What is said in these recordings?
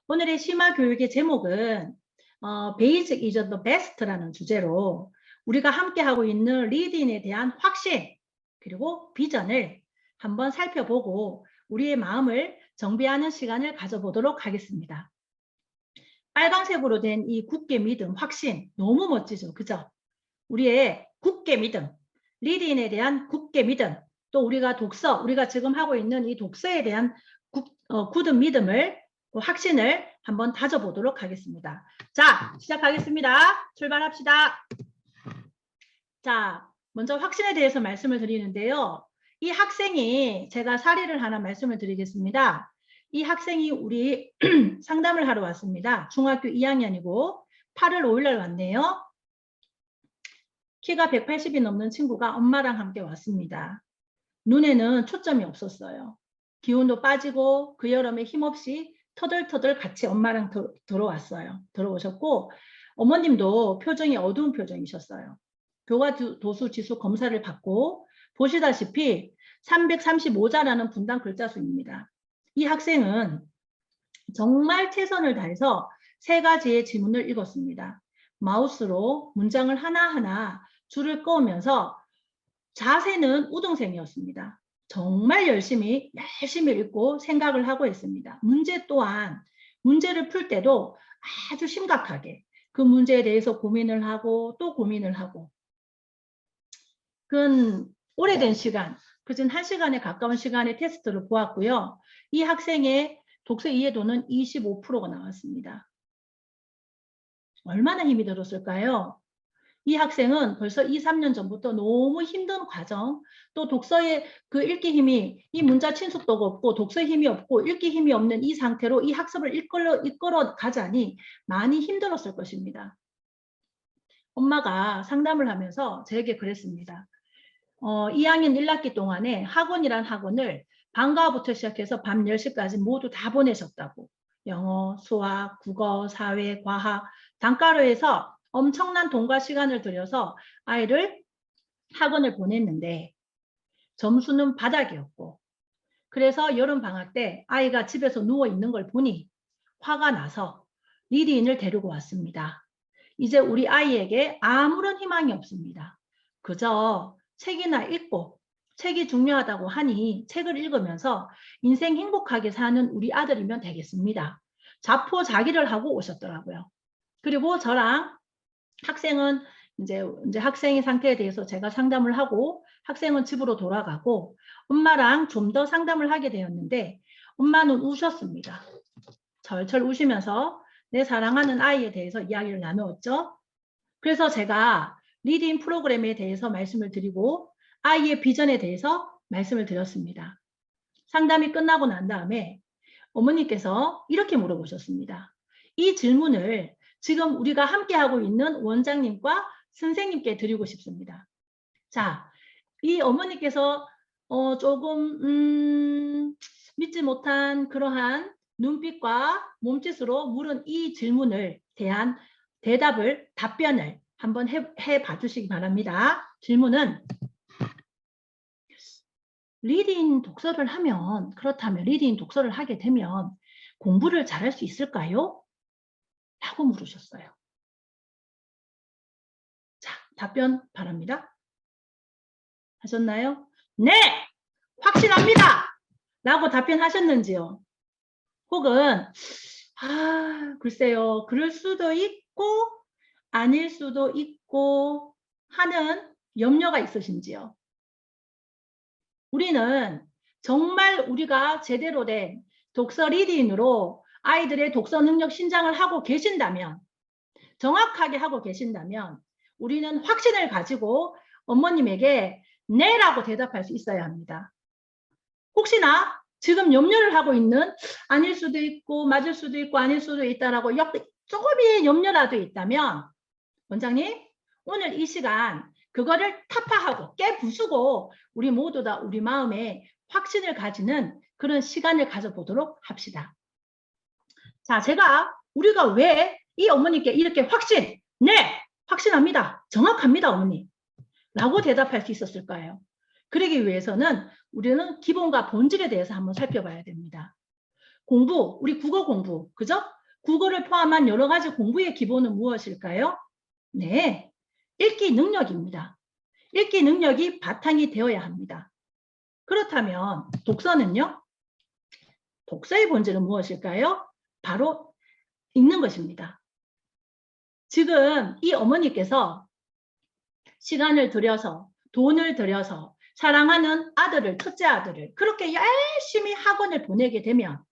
오늘의 심화 교육의 제목은 Basic is the best라는 주제로 우리가 함께 하고 있는 리딩에 대한 확신 그리고 비전을 한번 살펴보고 우리의 마음을 정비하는 시간을 가져보도록 하겠습니다. 빨간색으로 된 이 굳게 믿음, 확신 너무 멋지죠? 그죠? 우리의 굳게 믿음, 리딩에 대한 굳게 믿음, 또 우리가 독서, 우리가 지금 하고 있는 이 독서에 대한 굳은 믿음을, 확신을 한번 다져보도록 하겠습니다. 자, 시작하겠습니다. 출발합시다. 자, 먼저 확신에 대해서 말씀을 드리는데요. 이 학생이 제가 사례를 하나 말씀을 드리겠습니다. 이 학생이 우리 상담을 하러 왔습니다. 중학교 2학년이고 8월 5일날 왔네요. 키가 180이 넘는 친구가 엄마랑 함께 왔습니다. 눈에는 초점이 없었어요. 기운도 빠지고 그 여름에 힘없이 터덜터덜 같이 엄마랑 들어오셨고 어머님도 표정이 어두운 표정이셨어요. 교과 도수 지수 검사를 받고 보시다시피 335자라는 분당 글자 수입니다. 이 학생은 정말 최선을 다해서 3가지의 지문을 읽었습니다. 마우스로 문장을 하나하나 줄을 그으면서 자세는 우등생이었습니다. 정말 열심히 읽고 생각을 하고 있습니다. 문제 또한 문제를 풀 때도 아주 심각하게 그 문제에 대해서 고민을 하고 또 고민을 하고 그 오래된 시간, 그전 1시간에 가까운 시간의 테스트를 보았고요. 이 학생의 독서 이해도는 25%가 나왔습니다. 얼마나 힘이 들었을까요? 이 학생은 벌써 2, 3년 전부터 너무 힘든 과정, 또 독서의 그 읽기 힘이, 이 문자 친숙도가 없고 독서의 힘이 없고 읽기 힘이 없는 이 상태로 이 학습을 이끌어 가자니 많이 힘들었을 것입니다. 엄마가 상담을 하면서 저에게 그랬습니다. 2학년 1학기 동안에 학원이란 학원을 방과부터 시작해서 밤 10시까지 모두 다 보내셨다고. 영어, 수학, 국어, 사회, 과학, 단과로 해서 엄청난 돈과 시간을 들여서 아이를 학원을 보냈는데 점수는 바닥이었고 그래서 여름방학 때 아이가 집에서 누워있는 걸 보니 화가 나서 리디인을 데리고 왔습니다. 이제 우리 아이에게 아무런 희망이 없습니다. 그저 책이나 읽고 책이 중요하다고 하니 책을 읽으면서 인생 행복하게 사는 우리 아들이면 되겠습니다. 자포자기를 하고 오셨더라고요. 그리고 저랑 학생은 이제 학생의 상태에 대해서 제가 상담을 하고 학생은 집으로 돌아가고 엄마랑 좀 더 상담을 하게 되었는데 엄마는 우셨습니다. 철철 우시면서 내 사랑하는 아이에 대해서 이야기를 나누었죠. 그래서 제가 리딩 프로그램에 대해서 말씀을 드리고 아이의 비전에 대해서 말씀을 드렸습니다. 상담이 끝나고 난 다음에 어머니께서 이렇게 물어보셨습니다. 이 질문을 지금 우리가 함께하고 있는 원장님과 선생님께 드리고 싶습니다. 자, 이 어머니께서 조금 믿지 못한 그러한 눈빛과 몸짓으로 물은 이 질문을 대한 답변을 한번 해봐 주시기 바랍니다. 질문은 리딩 독서를 하면 그렇다면 리딩 독서를 하게 되면 공부를 잘할 수 있을까요? 라고 물으셨어요. 자, 답변 바랍니다. 하셨나요? 네! 확신합니다! 라고 답변하셨는지요? 혹은 글쎄요. 그럴 수도 있고 아닐 수도 있고 하는 염려가 있으신지요? 우리는 정말 우리가 제대로 된 독서 리딩으로 아이들의 독서 능력 신장을 하고 계신다면 정확하게 하고 계신다면 우리는 확신을 가지고 어머님에게 네라고 대답할 수 있어야 합니다. 혹시나 지금 염려를 하고 있는 아닐 수도 있고 맞을 수도 있고 아닐 수도 있다라고 조금의 염려라도 있다면 원장님 오늘 이 시간 그거를 타파하고 깨부수고 우리 모두 다 우리 마음에 확신을 가지는 그런 시간을 가져보도록 합시다. 자, 우리가 왜 이 어머니께 이렇게 네, 확신합니다. 정확합니다, 어머니. 라고 대답할 수 있었을까요? 그러기 위해서는 우리는 기본과 본질에 대해서 한번 살펴봐야 됩니다. 공부, 우리 국어 공부, 그죠? 국어를 포함한 여러 가지 공부의 기본은 무엇일까요? 네, 읽기 능력입니다. 읽기 능력이 바탕이 되어야 합니다. 그렇다면 독서는요? 독서의 본질은 무엇일까요? 바로 읽는 것입니다. 지금 이 어머니께서 시간을 들여서 돈을 들여서 사랑하는 아들을, 첫째 아들을 그렇게 열심히 학원을 보내게 되면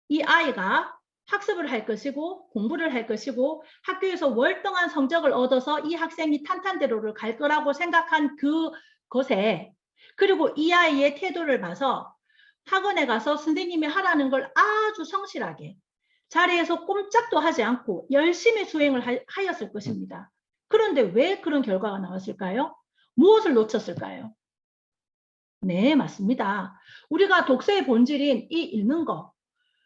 이 아이가 학습을 할 것이고 공부를 할 것이고 학교에서 월등한 성적을 얻어서 이 학생이 탄탄대로를 갈 거라고 생각한 그것에 그리고 이 아이의 태도를 봐서 학원에 가서 선생님이 하라는 걸 아주 성실하게 자리에서 꼼짝도 하지 않고 열심히 수행을 하였을 것입니다. 그런데 왜 그런 결과가 나왔을까요? 무엇을 놓쳤을까요? 네, 맞습니다. 우리가 독서의 본질인 이 읽는 거.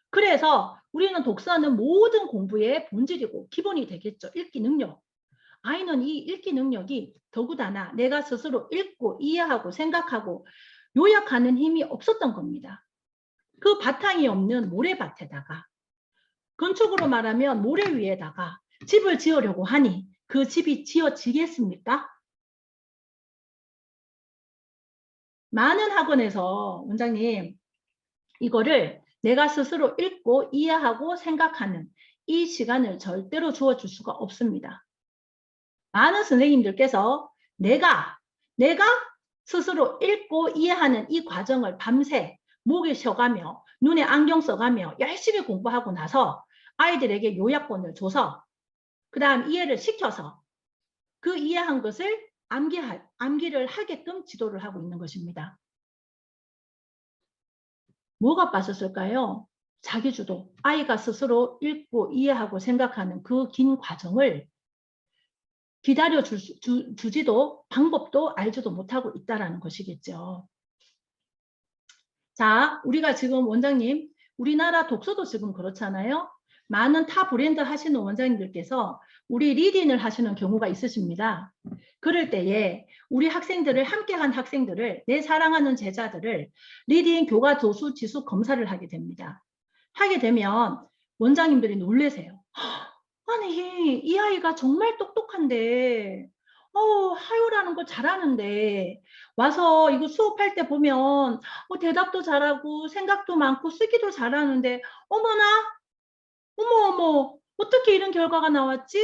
그래서 우리는 독서는 모든 공부의 본질이고 기본이 되겠죠. 읽기 능력. 아이는 이 읽기 능력이 더구나 내가 스스로 읽고 이해하고 생각하고 요약하는 힘이 없었던 겁니다. 그 바탕이 없는 모래밭에다가 건축으로 말하면 모래 위에다가 집을 지으려고 하니 그 집이 지어지겠습니까? 많은 학원에서 원장님 이거를 내가 스스로 읽고 이해하고 생각하는 이 시간을 절대로 주어줄 수가 없습니다. 많은 선생님들께서 내가 스스로 읽고 이해하는 이 과정을 밤새 목을 쉬어가며 눈에 안경 써가며 열심히 공부하고 나서 아이들에게 요약본을 줘서 그 다음 이해를 시켜서 그 이해한 것을 암기를 하게끔 지도를 하고 있는 것입니다. 뭐가 빠졌을까요? 자기주도, 아이가 스스로 읽고 이해하고 생각하는 그 긴 과정을 기다려 주지도 방법도 알지도 못하고 있다는 것이겠죠. 자, 우리가 지금 원장님, 우리나라 독서도 지금 그렇잖아요. 많은 타 브랜드 하시는 원장님들께서 우리 리딩을 하시는 경우가 있으십니다. 그럴 때에 우리 학생들을 함께한 학생들을 내 사랑하는 제자들을 리딩 교과 도수 지수 검사를 하게 됩니다. 하게 되면 원장님들이 놀라세요. 아니 이 아이가 정말 똑똑한데 하요라는 걸 잘하는데 와서 이거 수업할 때 보면 대답도 잘하고 생각도 많고 쓰기도 잘하는데 어머나 어머 어떻게 이런 결과가 나왔지?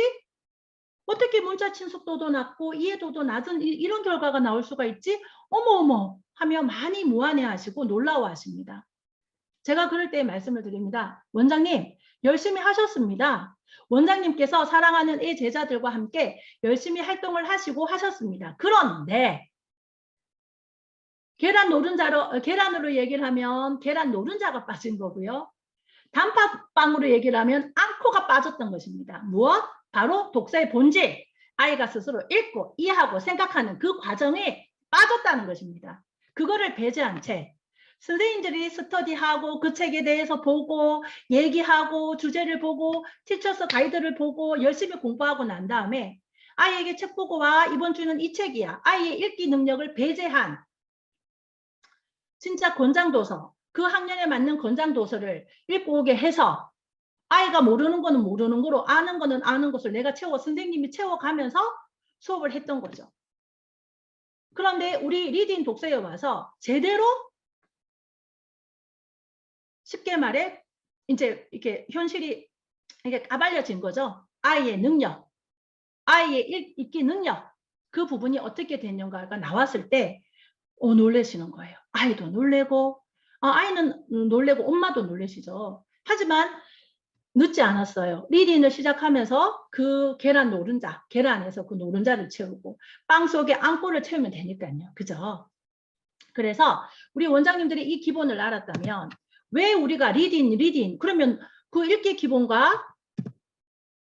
어떻게 문자 친숙도도 낮고 이해도도 낮은 이런 결과가 나올 수가 있지? 어머 하며 많이 무안해하시고 놀라워하십니다. 제가 그럴 때 말씀을 드립니다. 원장님 열심히 하셨습니다. 원장님께서 사랑하는 이 제자들과 함께 열심히 활동을 하시고 하셨습니다. 그런데 계란으로 얘기를 하면 계란 노른자가 빠진 거고요. 단팥빵으로 얘기를 하면 앙코가 빠졌던 것입니다. 무엇? 바로 독서의 본질. 아이가 스스로 읽고 이해하고 생각하는 그 과정에 빠졌다는 것입니다. 그거를 배제한 채 선생님들이 스터디하고 그 책에 대해서 보고 얘기하고 주제를 보고 티처스 가이드를 보고 열심히 공부하고 난 다음에 아이에게 책 보고 와 이번 주는 이 책이야. 아이의 읽기 능력을 배제한 진짜 권장도서 그 학년에 맞는 권장도서를 읽고 오게 해서 아이가 모르는 거는 모르는 거로 아는 거는 아는 것을 내가 선생님이 채워가면서 수업을 했던 거죠. 그런데 우리 리딩 독서에 와서 제대로 쉽게 말해 이제 이렇게 현실이 이게 까발려진 거죠. 아이의 능력, 아이의 읽기 능력 그 부분이 어떻게 됐는가가 나왔을 때 놀라시는 거예요. 아이도 놀래고 아이는 놀래고 엄마도 놀라시죠. 하지만 늦지 않았어요. 리딩을 시작하면서 그 계란 노른자, 계란에서 그 노른자를 채우고 빵 속에 앙꼬를 채우면 되니까요. 그죠? 그래서 우리 원장님들이 이 기본을 알았다면 왜 우리가 리딩 그러면 그 읽기 기본과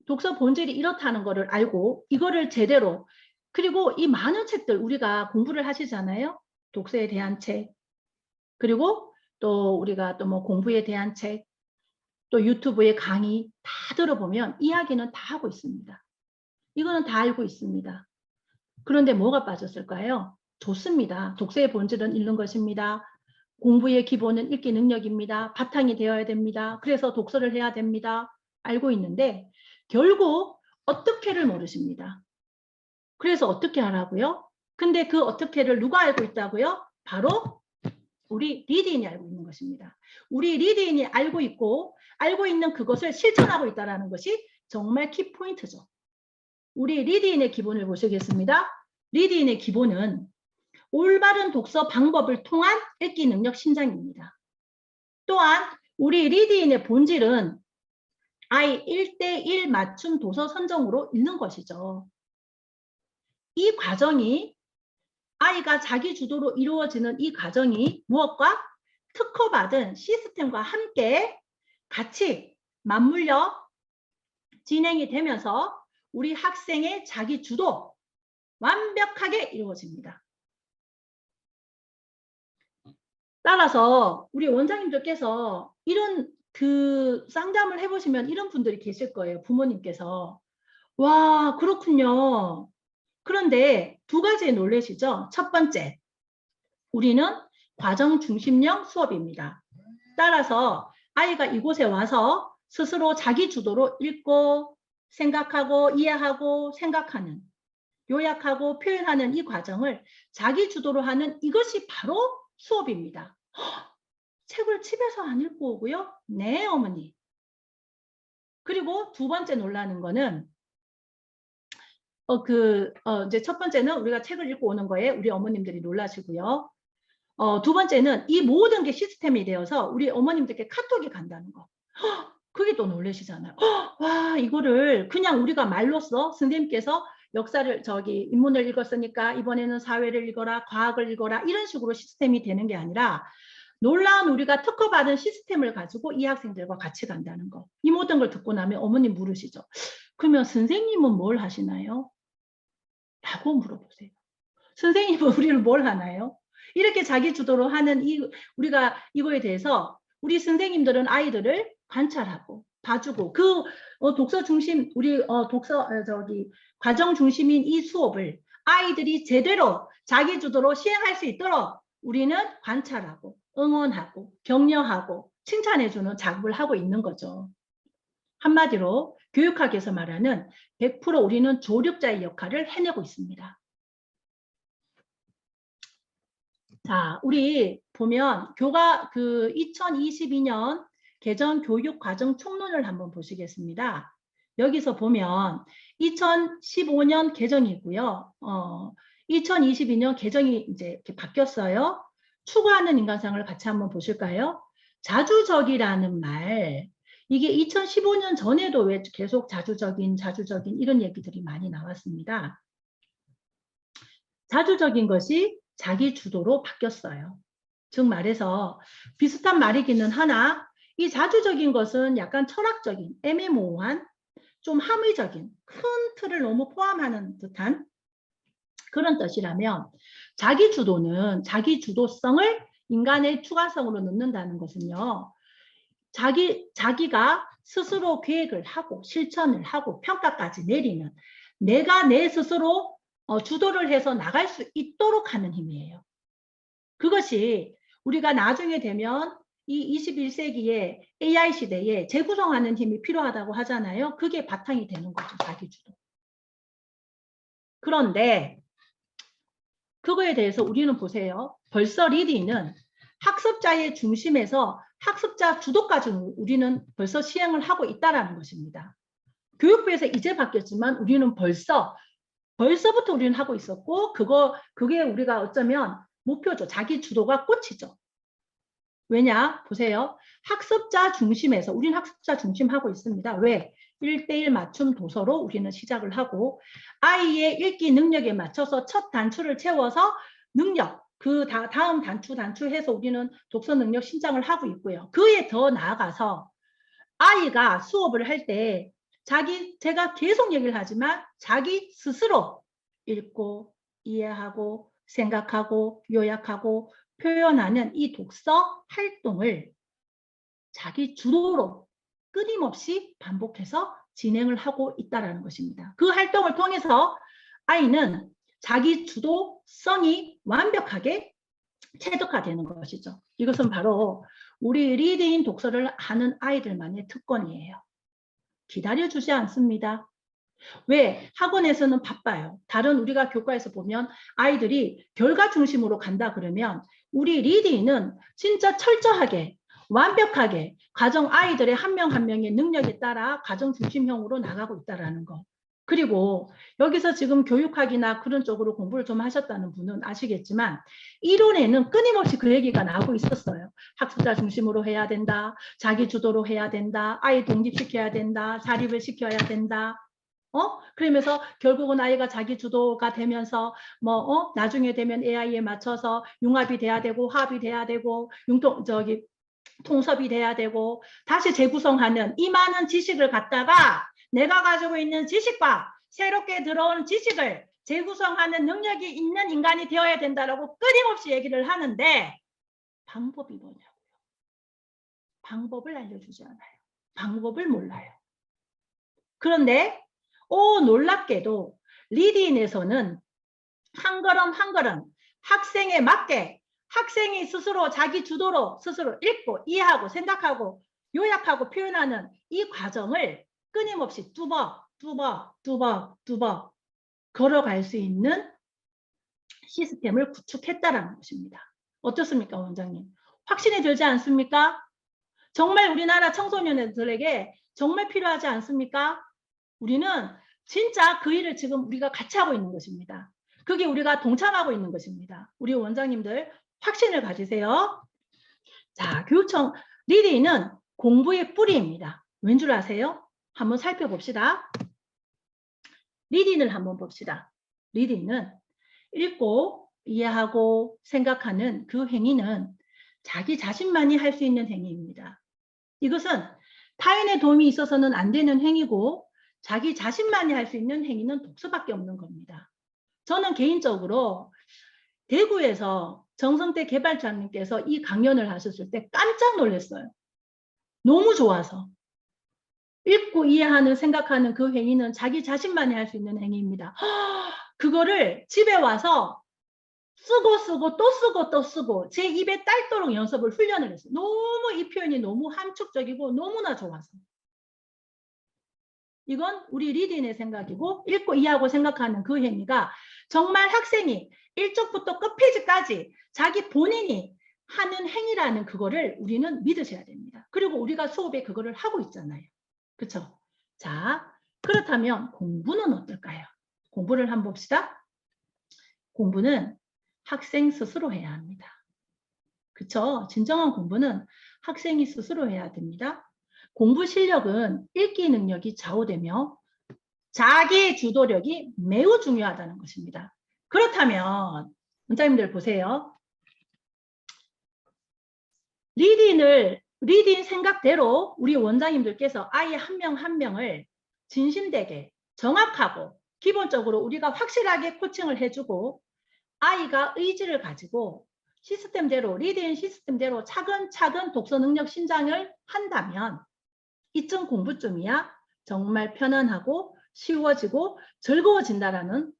독서 본질이 이렇다는 거를 알고 이거를 제대로 그리고 이 많은 책들 우리가 공부를 하시잖아요. 독서에 대한 책 그리고 또 우리가 또 뭐 공부에 대한 책 또 유튜브의 강의 다 들어보면 이야기는 다 하고 있습니다. 이거는 다 알고 있습니다. 그런데 뭐가 빠졌을까요? 좋습니다. 독서의 본질은 읽는 것입니다. 공부의 기본은 읽기 능력입니다. 바탕이 되어야 됩니다. 그래서 독서를 해야 됩니다. 알고 있는데 결국 어떻게를 모르십니다. 그래서 어떻게 하라고요? 근데 그 어떻게를 누가 알고 있다고요? 바로 우리 리드인이 알고 있는 것입니다. 우리 리드인이 알고 있고 알고 있는 그것을 실천하고 있다는 것이 정말 키포인트죠. 우리 리드인의 기본을 보시겠습니다. 리드인의 기본은 올바른 독서 방법을 통한 읽기 능력 신장입니다. 또한 우리 리드인의 본질은 아이 1대1 맞춤 도서 선정으로 읽는 것이죠. 이 과정이 아이가 자기 주도로 이루어지는 이 과정이 무엇과 특허받은 시스템과 함께 같이 맞물려 진행이 되면서 우리 학생의 자기 주도 완벽하게 이루어집니다. 따라서 우리 원장님들께서 이런 그 상담을 해보시면 이런 분들이 계실 거예요. 부모님께서. 와, 그렇군요. 그런데 두 가지 놀라시죠? 첫 번째, 우리는 과정 중심형 수업입니다. 따라서 아이가 이곳에 와서 스스로 자기 주도로 읽고 생각하고 이해하고 생각하는, 요약하고 표현하는 이 과정을 자기 주도로 하는 이것이 바로 수업입니다. 책을 집에서 안 읽고 오고요? 네, 어머니. 그리고 두 번째 놀라는 거는 이제 첫 번째는 우리가 책을 읽고 오는 거에 우리 어머님들이 놀라시고요. 두 번째는 이 모든 게 시스템이 되어서 우리 어머님들께 카톡이 간다는 거. 그게 또 놀라시잖아요. 와, 이거를 그냥 우리가 말로써 선생님께서 역사를 인문을 읽었으니까 이번에는 사회를 읽어라, 과학을 읽어라 이런 식으로 시스템이 되는 게 아니라 놀라운 우리가 특허받은 시스템을 가지고 이 학생들과 같이 간다는 거. 이 모든 걸 듣고 나면 어머님 물으시죠. 그러면 선생님은 뭘 하시나요? 라고 물어보세요. 선생님은 우리를 뭘 하나요? 이렇게 자기 주도로 하는 우리가 이거에 대해서 우리 선생님들은 아이들을 관찰하고 봐주고 독서 중심 과정 중심인 이 수업을 아이들이 제대로 자기 주도로 시행할 수 있도록 우리는 관찰하고 응원하고 격려하고 칭찬해주는 작업을 하고 있는 거죠. 한마디로 교육학에서 말하는 100% 우리는 조력자의 역할을 해내고 있습니다. 자, 우리 보면 2022년 개정 교육과정 총론을 한번 보시겠습니다. 여기서 보면 2015년 개정이고요. 2022년 개정이 이제 이렇게 바뀌었어요. 추구하는 인간상을 같이 한번 보실까요? 자주적이라는 말, 이게 2015년 전에도 왜 계속 자주적인 이런 얘기들이 많이 나왔습니다. 자주적인 것이 자기 주도로 바뀌었어요. 즉 말해서 비슷한 말이기는 하나 이 자주적인 것은 약간 철학적인, 애매모호한, 좀 함의적인, 큰 틀을 너무 포함하는 듯한 그런 뜻이라면 자기 주도는 자기 주도성을 인간의 추가성으로 넣는다는 것은요. 자기가 스스로 계획을 하고 실천을 하고 평가까지 내리는 내가 내 스스로 주도를 해서 나갈 수 있도록 하는 힘이에요. 그것이 우리가 나중에 되면 이 21세기의 AI 시대에 재구성하는 힘이 필요하다고 하잖아요. 그게 바탕이 되는 거죠. 자기주도. 그런데 그거에 대해서 우리는 보세요. 벌써 리딩은 학습자의 중심에서 학습자 주도까지 우리는 벌써 시행을 하고 있다는 것입니다. 교육부에서 이제 바뀌었지만 우리는 벌써부터 우리는 하고 있었고 그게 우리가 어쩌면 목표죠. 자기 주도가 꽃이죠. 왜냐? 보세요. 학습자 중심에서 우리는 학습자 중심하고 있습니다. 왜? 1대1 맞춤 도서로 우리는 시작을 하고 아이의 읽기 능력에 맞춰서 첫 단추를 채워서 능력, 다음 단추해서 우리는 독서 능력 신장을 하고 있고요. 그에 더 나아가서 아이가 수업을 할 때 제가 계속 얘기를 하지만 자기 스스로 읽고 이해하고 생각하고 요약하고 표현하는 이 독서 활동을 자기 주도로 끊임없이 반복해서 진행을 하고 있다는 것입니다. 그 활동을 통해서 아이는 자기 주도성이 완벽하게 체득화되는 것이죠. 이것은 바로 우리 리딩 독서를 하는 아이들만의 특권이에요. 기다려주지 않습니다. 왜? 학원에서는 바빠요. 다른 우리가 교과에서 보면 아이들이 결과 중심으로 간다 그러면 우리 리딩은 진짜 철저하게 완벽하게 가정 아이들의 한 명 한 명의 능력에 따라 가정 중심형으로 나가고 있다는 거. 그리고 여기서 지금 교육학이나 그런 쪽으로 공부를 좀 하셨다는 분은 아시겠지만 이론에는 끊임없이 그 얘기가 나오고 있었어요. 학습자 중심으로 해야 된다. 자기 주도로 해야 된다. 아이 독립시켜야 된다. 자립을 시켜야 된다. 그러면서 결국은 아이가 자기 주도가 되면서 나중에 되면 AI에 맞춰서 융합이 돼야 되고 화합이 돼야 되고 통섭이 돼야 되고 다시 재구성하는 이 많은 지식을 갖다가 내가 가지고 있는 지식과 새롭게 들어온 지식을 재구성하는 능력이 있는 인간이 되어야 된다라고 끊임없이 얘기를 하는데 방법이 뭐냐고요. 방법을 알려주지 않아요. 방법을 몰라요. 그런데 놀랍게도 리딩에서는 한 걸음 한 걸음 학생에 맞게 학생이 스스로 자기 주도로 스스로 읽고 이해하고 생각하고 요약하고 표현하는 이 과정을 끊임없이 뚜벅 걸어갈 수 있는 시스템을 구축했다라는 것입니다. 어떻습니까, 원장님? 확신이 들지 않습니까? 정말 우리나라 청소년들에게 정말 필요하지 않습니까? 우리는 진짜 그 일을 지금 우리가 같이 하고 있는 것입니다. 그게 우리가 동참하고 있는 것입니다. 우리 원장님들 확신을 가지세요. 자, 교육청 리딩은 공부의 뿌리입니다. 왠 줄 아세요? 한번 살펴봅시다. 리딩을 한번 봅시다. 리딩은 읽고 이해하고 생각하는 그 행위는 자기 자신만이 할 수 있는 행위입니다. 이것은 타인의 도움이 있어서는 안 되는 행위고 자기 자신만이 할 수 있는 행위는 독서밖에 없는 겁니다. 저는 개인적으로 대구에서 정성태 개발자님께서 이 강연을 하셨을 때 깜짝 놀랐어요. 너무 좋아서. 읽고 이해하는 생각하는 그 행위는 자기 자신만이 할 수 있는 행위입니다. 그거를 집에 와서 쓰고 또 쓰고 제 입에 딸도록 연습을 훈련을 했어요. 너무 이 표현이 너무 함축적이고 너무나 좋아서. 이건 우리 리딩의 생각이고 읽고 이해하고 생각하는 그 행위가 정말 학생이 1쪽부터 끝페이지까지 자기 본인이 하는 행위라는 그거를 우리는 믿으셔야 됩니다. 그리고 우리가 수업에 그거를 하고 있잖아요. 그렇죠? 자, 그렇다면 공부는 어떨까요? 공부를 한번 봅시다. 공부는 학생 스스로 해야 합니다. 그렇죠? 진정한 공부는 학생이 스스로 해야 됩니다. 공부 실력은 읽기 능력이 좌우되며 자기 주도력이 매우 중요하다는 것입니다. 그렇다면 원장님들 보세요. 리딩 생각대로 우리 원장님들께서 아이 한 명 한 명을 진심되게 정확하고 기본적으로 우리가 확실하게 코칭을 해주고 아이가 의지를 가지고 시스템대로 리딩 시스템대로 차근차근 독서 능력 신장을 한다면 이쯤 공부쯤이야 정말 편안하고 쉬워지고 즐거워진다라는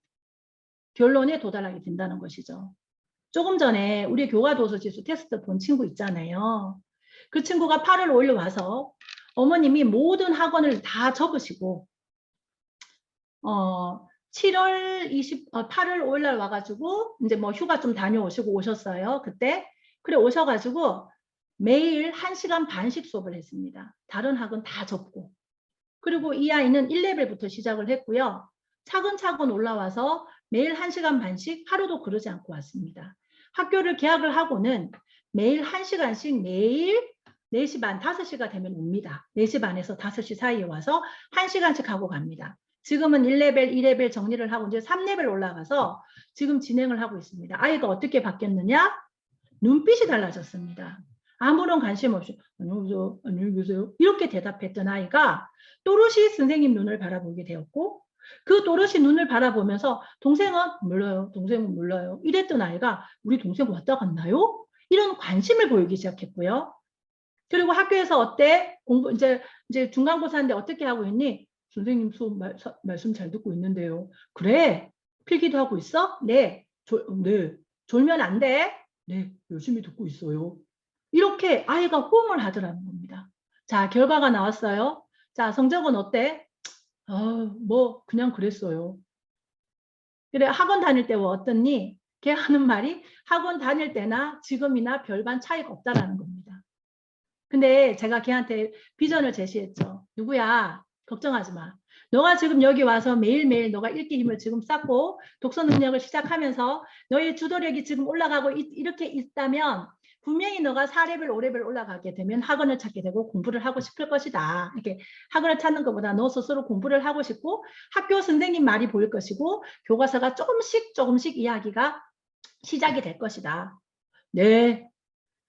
결론에 도달하게 된다는 것이죠. 조금 전에 우리 교과도서지수 테스트 본 친구 있잖아요. 그 친구가 8월 5일 와서 어머님이 모든 학원을 다 접으시고 8월 5일 날 와가지고 이제 뭐 휴가 좀 다녀오시고 오셨어요. 그때 그래 오셔가지고 매일 1시간 반씩 수업을 했습니다. 다른 학원 다 접고. 그리고 이 아이는 1레벨부터 시작을 했고요. 차근차근 올라와서 매일 1시간 반씩 하루도 그러지 않고 왔습니다. 학교를 개학을 하고는 매일 1시간씩 매일 4시 반, 5시가 되면 옵니다. 4시 반에서 5시 사이에 와서 1시간씩 하고 갑니다. 지금은 1레벨, 2레벨 정리를 하고 이제 3레벨 올라가서 지금 진행을 하고 있습니다. 아이가 어떻게 바뀌었느냐? 눈빛이 달라졌습니다. 아무런 관심 없이 안녕히 계세요. 이렇게 대답했던 아이가 또렷이 선생님 눈을 바라보게 되었고 그 또렷이 눈을 바라보면서 동생은 몰라요. 동생은 몰라요. 이랬던 아이가 우리 동생 왔다 갔나요? 이런 관심을 보이기 시작했고요. 그리고 학교에서 어때? 공부 이제 중간고사인데 어떻게 하고 있니? 선생님 수업 말씀 잘 듣고 있는데요. 그래? 필기도 하고 있어? 네. 네. 졸면 안 돼. 네, 열심히 듣고 있어요. 이렇게 아이가 호응을 하더라는 겁니다. 자, 결과가 나왔어요. 자, 성적은 어때? 뭐 그냥 그랬어요. 그래, 학원 다닐 때와 어떻니? 걔 하는 말이 학원 다닐 때나 지금이나 별반 차이가 없다라는 겁니다. 근데 제가 걔한테 비전을 제시했죠. 누구야? 걱정하지 마. 너가 지금 여기 와서 매일매일 너가 읽기 힘을 지금 쌓고 독서 능력을 시작하면서 너의 주도력이 지금 올라가고 이렇게 있다면 분명히 너가 4레벨, 5레벨 올라가게 되면 학원을 찾게 되고 공부를 하고 싶을 것이다. 이렇게 학원을 찾는 것보다 너 스스로 공부를 하고 싶고 학교 선생님 말이 보일 것이고 교과서가 조금씩 이야기가 시작이 될 것이다. 네,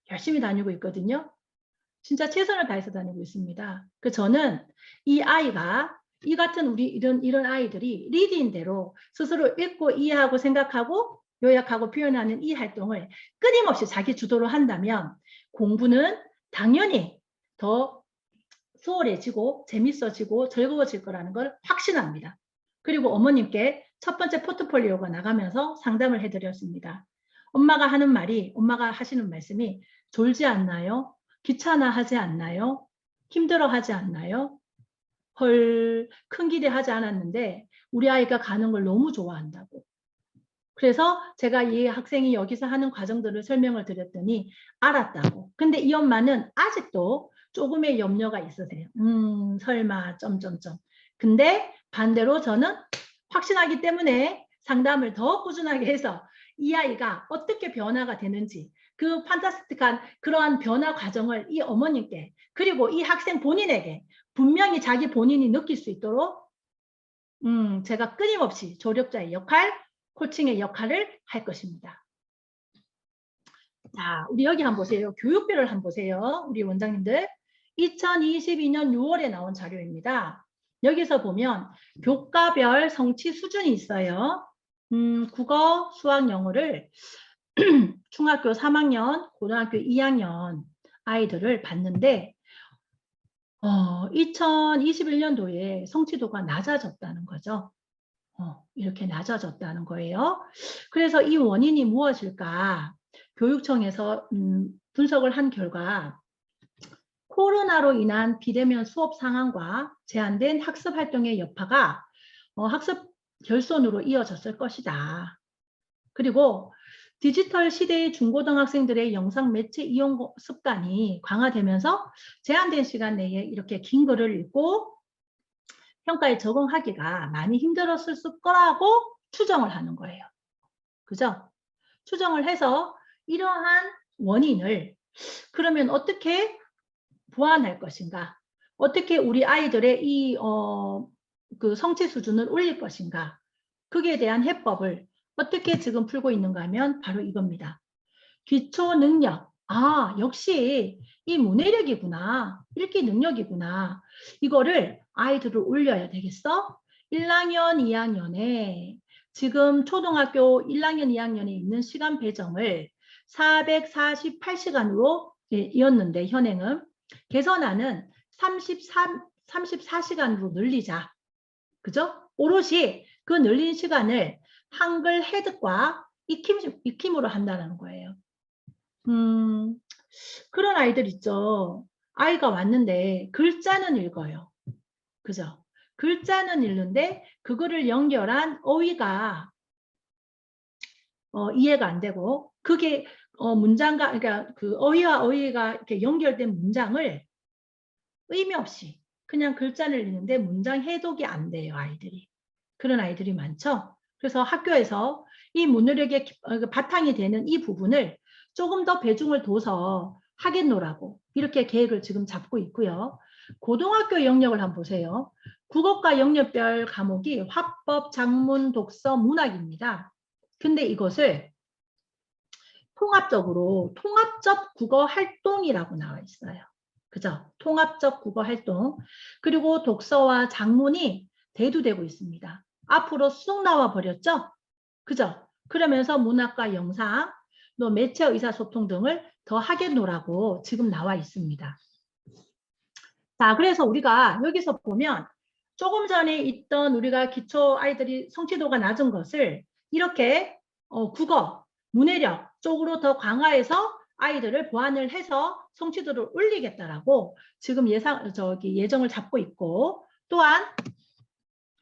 열심히 다니고 있거든요. 진짜 최선을 다해서 다니고 있습니다. 저는 이 아이가 이 같은 우리 이런 아이들이 리딩대로 스스로 읽고 이해하고 생각하고 요약하고 표현하는 이 활동을 끊임없이 자기 주도로 한다면 공부는 당연히 더 수월해지고 재밌어지고 즐거워질 거라는 걸 확신합니다. 그리고 어머님께 첫 번째 포트폴리오가 나가면서 상담을 해드렸습니다. 엄마가 하시는 말씀이 졸지 않나요? 귀찮아하지 않나요? 힘들어하지 않나요? 헐, 큰 기대하지 않았는데 우리 아이가 가는 걸 너무 좋아한다고. 그래서 제가 이 학생이 여기서 하는 과정들을 설명을 드렸더니 알았다고. 근데 이 엄마는 아직도 조금의 염려가 있으세요. 설마 점점점. 근데 반대로 저는 확신하기 때문에 상담을 더 꾸준하게 해서 이 아이가 어떻게 변화가 되는지 그 판타스틱한 그러한 변화 과정을 이 어머님께 그리고 이 학생 본인에게 분명히 자기 본인이 느낄 수 있도록 제가 끊임없이 조력자의 역할, 코칭의 역할을 할 것입니다. 자, 우리 여기 한번 보세요. 교육별을 한번 보세요. 우리 원장님들. 2022년 6월에 나온 자료입니다. 여기서 보면 교과별 성취 수준이 있어요. 국어, 수학, 영어를 중학교 3학년, 고등학교 2학년 아이들을 봤는데 2021년도에 성취도가 낮아졌다는 거죠. 이렇게 낮아졌다는 거예요. 그래서 이 원인이 무엇일까? 교육청에서 분석을 한 결과 코로나로 인한 비대면 수업 상황과 제한된 학습 활동의 여파가 학습 결손으로 이어졌을 것이다. 그리고 디지털 시대의 중고등학생들의 영상 매체 이용 습관이 강화되면서 제한된 시간 내에 이렇게 긴 글을 읽고 평가에 적응하기가 많이 힘들었을 거라고 추정을 하는 거예요. 그죠? 추정을 해서 이러한 원인을 그러면 어떻게 보완할 것인가? 어떻게 우리 아이들의 이 그 성취 수준을 올릴 것인가? 그에 대한 해법을 어떻게 지금 풀고 있는가 하면 바로 이겁니다. 기초 능력. 역시 이 문해력이구나. 읽기 능력이구나. 이거를 아이들을 올려야 되겠어? 1학년, 2학년에 지금 초등학교 1학년, 2학년에 있는 시간 배정을 448시간으로 이었는데 현행은 개선안은 34시간으로 늘리자. 그죠? 오롯이 그 늘린 시간을 한글 해독과 익힘으로 한다는 거예요. 그런 아이들 있죠. 아이가 왔는데 글자는 읽어요. 그죠? 글자는 읽는데 그거를 연결한 어휘가 이해가 안 되고 그게 문장과 그러니까 그 어휘와 어휘가 이렇게 연결된 문장을 의미 없이 그냥 글자를 읽는데 문장 해독이 안 돼요, 아이들이. 그런 아이들이 많죠. 그래서 학교에서 이 문해력의 바탕이 되는 이 부분을 조금 더 배중을 둬서 하겠노라고 이렇게 계획을 지금 잡고 있고요. 고등학교 영역을 한번 보세요. 국어과 영역별 과목이 화법, 작문, 독서, 문학입니다. 근데 이것을 통합적으로 통합적 국어 활동이라고 나와 있어요. 그죠? 통합적 국어 활동. 그리고 독서와 작문이 대두되고 있습니다. 앞으로 쑥 나와 버렸죠? 그죠? 그러면서 문학과 영상, 또 매체 의사소통 등을 더 하겠노라고 지금 나와 있습니다. 자, 그래서 우리가 여기서 보면 조금 전에 있던 우리가 기초 아이들이 성취도가 낮은 것을 이렇게 국어, 문해력 쪽으로 더 강화해서 아이들을 보완을 해서 성취도를 올리겠다라고 지금 예정을 잡고 있고, 또한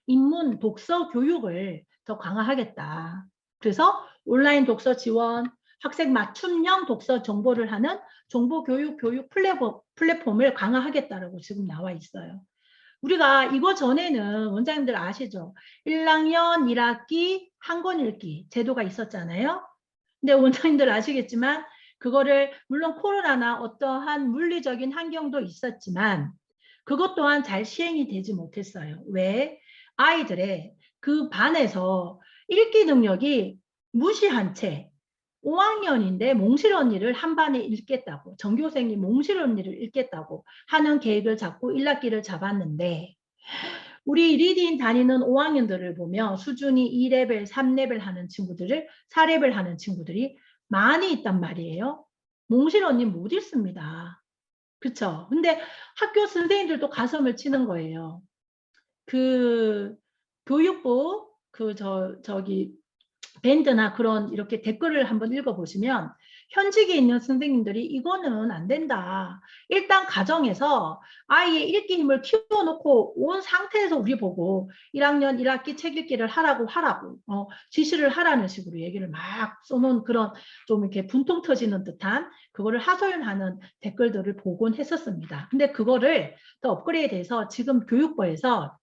인문 독서 교육을 더 강화하겠다. 그래서 온라인 독서 지원, 학생 맞춤형 독서 정보를 하는 정보교육 플랫폼을 강화하겠다라고 지금 나와 있어요. 우리가 이거 전에는 원장님들 아시죠? 1학년 1학기 한 권 읽기 제도가 있었잖아요. 근데 원장님들 아시겠지만 그거를 물론 코로나나 어떠한 물리적인 환경도 있었지만 그것 또한 잘 시행이 되지 못했어요. 왜? 아이들의 그 반에서 읽기 능력이 무시한 채 5학년인데 몽실 언니를 한 반에 읽겠다고, 전교생이 몽실 언니를 읽겠다고 하는 계획을 잡고 1학기를 잡았는데, 우리 리딩 다니는 5학년들을 보면 수준이 2레벨, 3레벨 하는 친구들을, 4레벨 하는 친구들이 많이 있단 말이에요. 몽실 언니 못 읽습니다. 그쵸? 근데 학교 선생님들도 가슴을 치는 거예요. 그 교육부 저기 밴드나 그런 이렇게 댓글을 한번 읽어보시면 현직에 있는 선생님들이 이거는 안 된다. 일단 가정에서 아이의 읽기 힘을 키워놓고 온 상태에서 우리 보고 1학년 1학기 책 읽기를 하라고 지시를 하라는 식으로 얘기를 막 써놓은 그런 좀 이렇게 분통 터지는 듯한 그거를 하소연하는 댓글들을 보곤 했었습니다. 근데 그거를 더 업그레이드해서 지금 교육부에서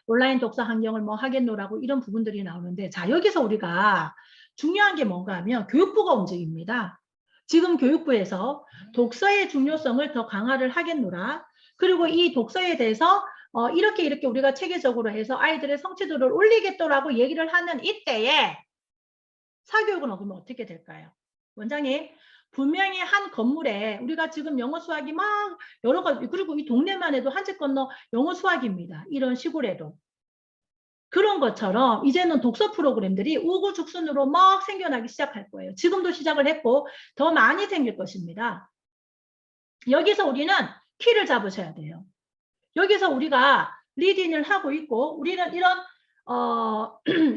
온라인 독서 환경을 뭐 하겠노라고 이런 부분들이 나오는데, 자, 여기서 우리가 중요한 게 뭔가 하면 교육부가 움직입니다. 지금 교육부에서 독서의 중요성을 더 강화를 하겠노라. 그리고 이 독서에 대해서 이렇게 우리가 체계적으로 해서 아이들의 성취도를 올리겠더라고 얘기를 하는 이때에 사교육은 그러면 어떻게 될까요? 원장님, 분명히 한 건물에 우리가 지금 영어 수학이 막 여러 가지, 그리고 이 동네만 해도 한 집 건너 영어 수학입니다. 이런 시골에도. 그런 것처럼 이제는 독서 프로그램들이 우후죽순으로 막 생겨나기 시작할 거예요. 지금도 시작을 했고 더 많이 생길 것입니다. 여기서 우리는 키를 잡으셔야 돼요. 여기서 우리가 리딩을 하고 있고 우리는 이런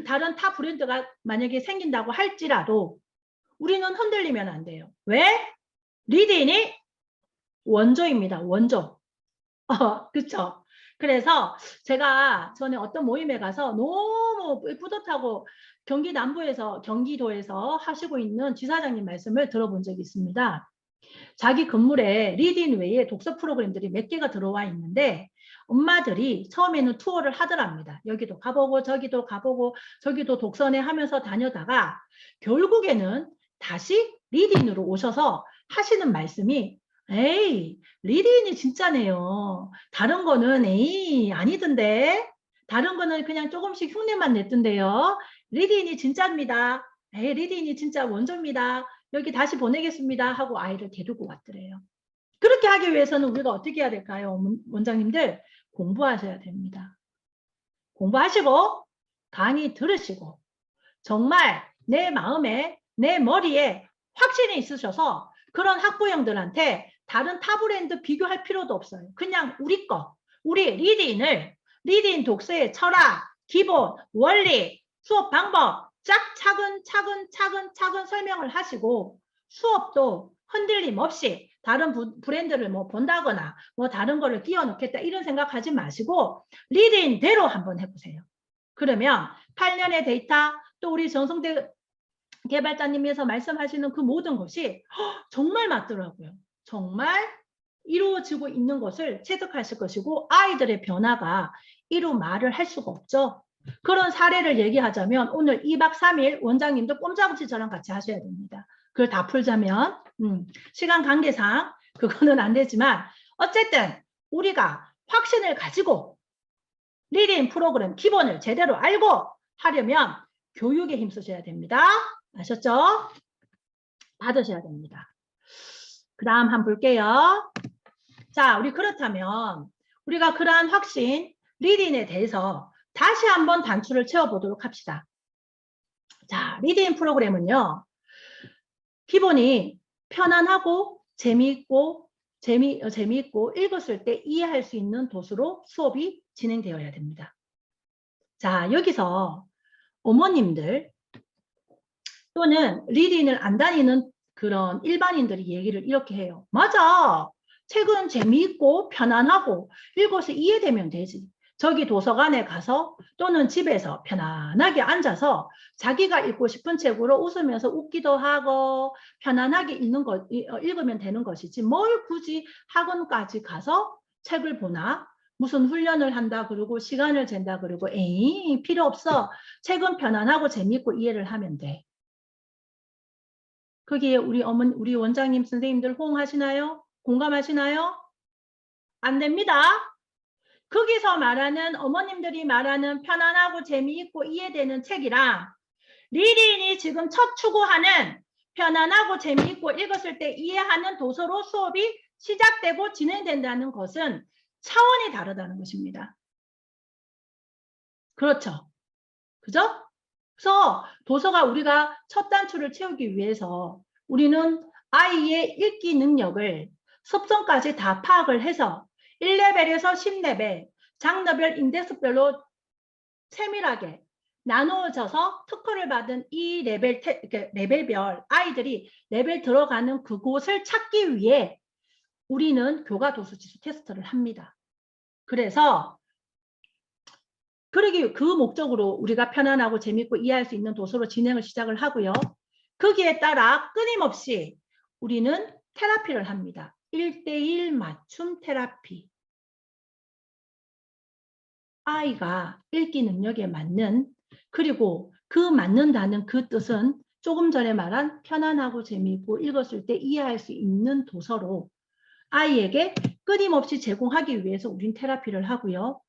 다른 타 브랜드가 만약에 생긴다고 할지라도 우리는 흔들리면 안 돼요. 왜? 리딩이 원조입니다. 원조. 그쵸? 그래서 제가 전에 어떤 모임에 가서 너무 뿌듯하고 경기 남부에서, 경기도에서 하시고 있는 지사장님 말씀을 들어본 적이 있습니다. 자기 건물에 리딩 외에 독서 프로그램들이 몇 개가 들어와 있는데 엄마들이 처음에는 투어를 하더랍니다. 여기도 가보고 저기도 가보고 저기도 독서네 하면서 다녀다가 결국에는 다시 리딩으로 오셔서 하시는 말씀이 에이, 리딩이 진짜네요. 다른 거는 에이, 아니던데. 다른 거는 그냥 조금씩 흉내만 냈던데요. 리딩이 진짜입니다. 에이, 리딩이 진짜 원조입니다. 여기 다시 보내겠습니다 하고 아이를 데리고 왔더래요. 그렇게 하기 위해서는 우리가 어떻게 해야 될까요? 원장님들 공부하셔야 됩니다. 공부하시고 강의 들으시고 정말 내 마음에 내 머리에 확신이 있으셔서 그런 학부형들한테 다른 타 브랜드 비교할 필요도 없어요. 그냥 우리 거, 우리 리딩 독서의 철학, 기본, 원리, 수업 방법 차근차근 설명을 하시고 수업도 흔들림 없이 다른 브랜드를 뭐 본다거나 뭐 다른 거를 끼워 넣겠다 이런 생각하지 마시고 리딩대로 한번 해보세요. 그러면 8년의 데이터 또 우리 정성대 개발자님께서 말씀하시는 그 모든 것이 정말 맞더라고요. 정말 이루어지고 있는 것을 체득하실 것이고 아이들의 변화가 이루 말을 할 수가 없죠. 그런 사례를 얘기하자면 오늘 2박 3일 원장님도 꼼짝없이 저랑 같이 하셔야 됩니다. 그걸 다 풀자면 시간 관계상 그거는 안 되지만 어쨌든 우리가 확신을 가지고 리딩 프로그램 기본을 제대로 알고 하려면 교육에 힘쓰셔야 됩니다. 아셨죠? 받으셔야 됩니다. 그 다음 한번 볼게요. 자, 우리 그렇다면 우리가 그러한 확신, 리딩에 대해서 다시 한번 단추를 채워보도록 합시다. 자, 리딩 프로그램은요. 기본이 편안하고 재미있고 읽었을 때 이해할 수 있는 도수로 수업이 진행되어야 됩니다. 자, 여기서 어머님들 또는 리딩을 안 다니는 그런 일반인들이 얘기를 이렇게 해요. 맞아. 책은 재미있고 편안하고 읽어서 이해되면 되지. 저기 도서관에 가서 또는 집에서 편안하게 앉아서 자기가 읽고 싶은 책으로 웃으면서 웃기도 하고 편안하게 읽으면 되는 것이지 뭘 굳이 학원까지 가서 책을 보나 무슨 훈련을 한다 그러고 시간을 잰다 그러고 에이 필요 없어. 책은 편안하고 재미있고 이해를 하면 돼. 거기에 우리 원장님 선생님들 호응하시나요? 공감하시나요? 안 됩니다. 거기서 말하는 어머님들이 말하는 편안하고 재미있고 이해되는 책이랑 리린이 지금 첫 추구하는 편안하고 재미있고 읽었을 때 이해하는 도서로 수업이 시작되고 진행된다는 것은 차원이 다르다는 것입니다. 그렇죠. 그죠? 그래서 도서가 우리가 첫 단추를 채우기 위해서 우리는 아이의 읽기 능력을 습성까지 다 파악을 해서 1레벨에서 10레벨 장르별 인덱스별로 세밀하게 나누어져서 특허를 받은 이 레벨별 아이들이 레벨 들어가는 그곳을 찾기 위해 우리는 교과 도서 지수 테스트를 합니다. 그래서 그 목적으로 우리가 편안하고 재밌고 이해할 수 있는 도서로 진행을 시작을 하고요. 거기에 따라 끊임없이 우리는 테라피를 합니다. 1대1 맞춤 테라피. 아이가 읽기 능력에 맞는 그리고 그 맞는다는 그 뜻은 조금 전에 말한 편안하고 재미있고 읽었을 때 이해할 수 있는 도서로 아이에게 끊임없이 제공하기 위해서 우린 테라피를 하고요.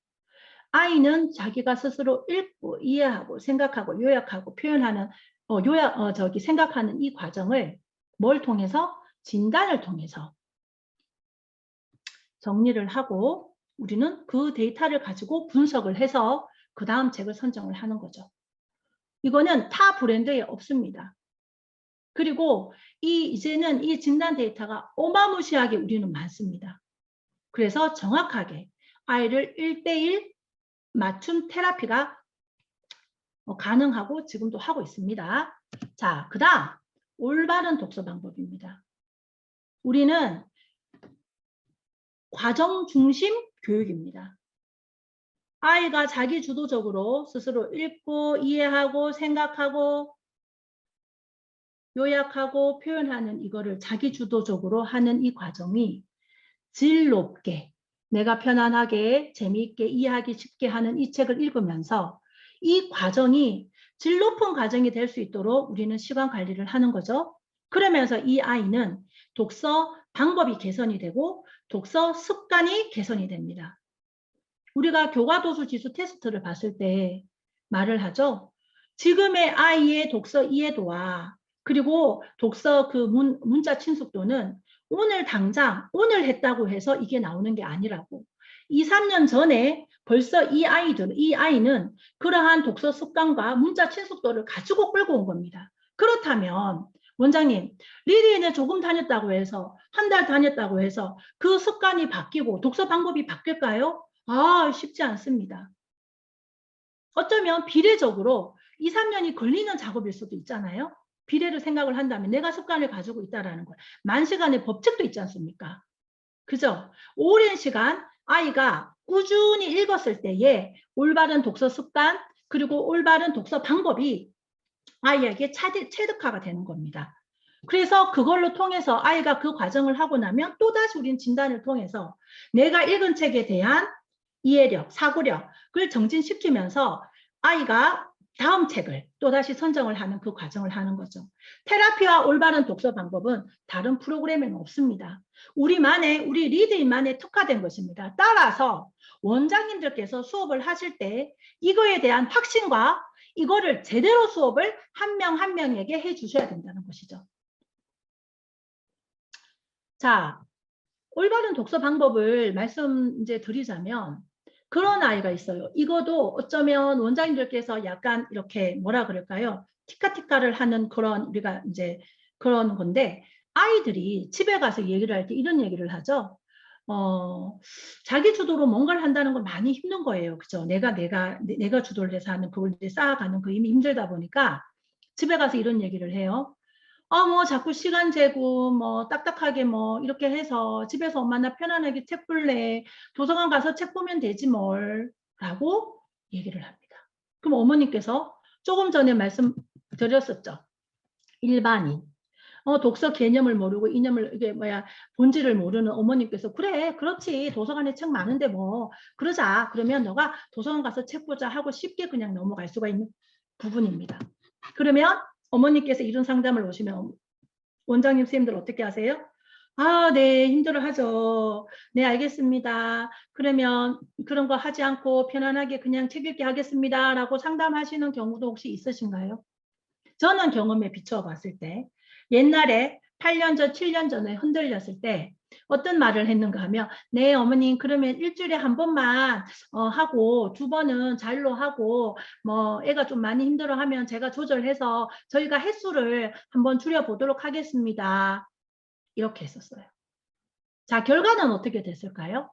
아이는 자기가 스스로 읽고 이해하고 생각하고 요약하고 표현하는 생각하는 이 과정을 뭘 통해서? 진단을 통해서 정리를 하고 우리는 그 데이터를 가지고 분석을 해서 그 다음 책을 선정을 하는 거죠. 이거는 타 브랜드에 없습니다. 그리고 이제는 이 진단 데이터가 어마무시하게 우리는 많습니다. 그래서 정확하게 아이를 1대1 맞춤 테라피가 가능하고 지금도 하고 있습니다. 자, 그 다음 올바른 독서 방법입니다. 우리는 과정 중심 교육입니다. 아이가 자기 주도적으로 스스로 읽고 이해하고 생각하고 요약하고 표현하는 이거를 자기 주도적으로 하는 이 과정이 질 높게 내가 편안하게 재미있게 이해하기 쉽게 하는 이 책을 읽으면서 이 과정이 질 높은 과정이 될 수 있도록 우리는 시간 관리를 하는 거죠. 그러면서 이 아이는 독서 방법이 개선이 되고 독서 습관이 개선이 됩니다. 우리가 교과도서 지수 테스트를 봤을 때 말을 하죠. 지금의 아이의 독서 이해도와 그리고 독서 그 문자 친숙도는 오늘 당장 오늘 했다고 해서 이게 나오는 게 아니라고. 2, 3년 전에 벌써 이 아이는 그러한 독서 습관과 문자 친숙도를 가지고 끌고 온 겁니다. 그렇다면 원장님, 리디인에 조금 다녔다고 해서 한 달 다녔다고 해서 그 습관이 바뀌고 독서 방법이 바뀔까요? 쉽지 않습니다. 어쩌면 비례적으로 2, 3년이 걸리는 작업일 수도 있잖아요. 비례를 생각을 한다면 내가 습관을 가지고 있다는 걸. 만시간의 법칙도 있지 않습니까? 그죠? 오랜 시간 아이가 꾸준히 읽었을 때에 올바른 독서 습관 그리고 올바른 독서 방법이 아이에게 체득화가 되는 겁니다. 그래서 그걸로 통해서 아이가 그 과정을 하고 나면 또다시 우린 진단을 통해서 내가 읽은 책에 대한 이해력, 사고력을 정진시키면서 아이가 다음 책을 또다시 선정을 하는 그 과정을 하는 거죠. 테라피와 올바른 독서 방법은 다른 프로그램에는 없습니다. 우리 리드인만의 특화된 것입니다. 따라서 원장님들께서 수업을 하실 때 이거에 대한 확신과 이거를 제대로 수업을 한 명 한 명에게 해주셔야 된다는 것이죠. 자, 올바른 독서 방법을 드리자면 그런 아이가 있어요. 이것도 어쩌면 원장님들께서 약간 이렇게 뭐라 그럴까요? 티카티카를 하는 그런 우리가 이제 그런 건데 아이들이 집에 가서 얘기를 할 때 이런 얘기를 하죠. 자기 주도로 뭔가를 한다는 건 많이 힘든 거예요. 그죠? 내가 주도를 해서 하는 그걸 이제 쌓아가는 그 힘이 힘들다 보니까 집에 가서 이런 얘기를 해요. 아, 뭐 자꾸 시간 재고 뭐 딱딱하게 뭐 이렇게 해서 집에서 엄마 나 편안하게 책 볼래. 도서관 가서 책 보면 되지 뭘. 라고 얘기를 합니다. 그럼 어머니께서 조금 전에 말씀드렸었죠. 일반인. 독서 개념을 모르고 이념을 이게 뭐야 본질을 모르는 어머님께서 그래 그렇지 도서관에 책 많은데 뭐 그러자 그러면 너가 도서관 가서 책 보자 하고 쉽게 그냥 넘어갈 수가 있는 부분입니다. 그러면 어머니께서 이런 상담을 오시면 원장님 선생님들 어떻게 하세요? 아, 네, 힘들어하죠. 네, 알겠습니다. 그러면 그런 거 하지 않고 편안하게 그냥 책 읽기 하겠습니다. 라고 상담하시는 경우도 혹시 있으신가요? 저는 경험에 비추어 봤을 때 옛날에 8년 전, 7년 전에 흔들렸을 때 어떤 말을 했는가 하면 네 어머님 그러면 일주일에 한 번만 하고 두 번은 자율로 하고 뭐 애가 좀 많이 힘들어하면 제가 조절해서 저희가 횟수를 한번 줄여보도록 하겠습니다. 이렇게 했었어요. 자 결과는 어떻게 됐을까요?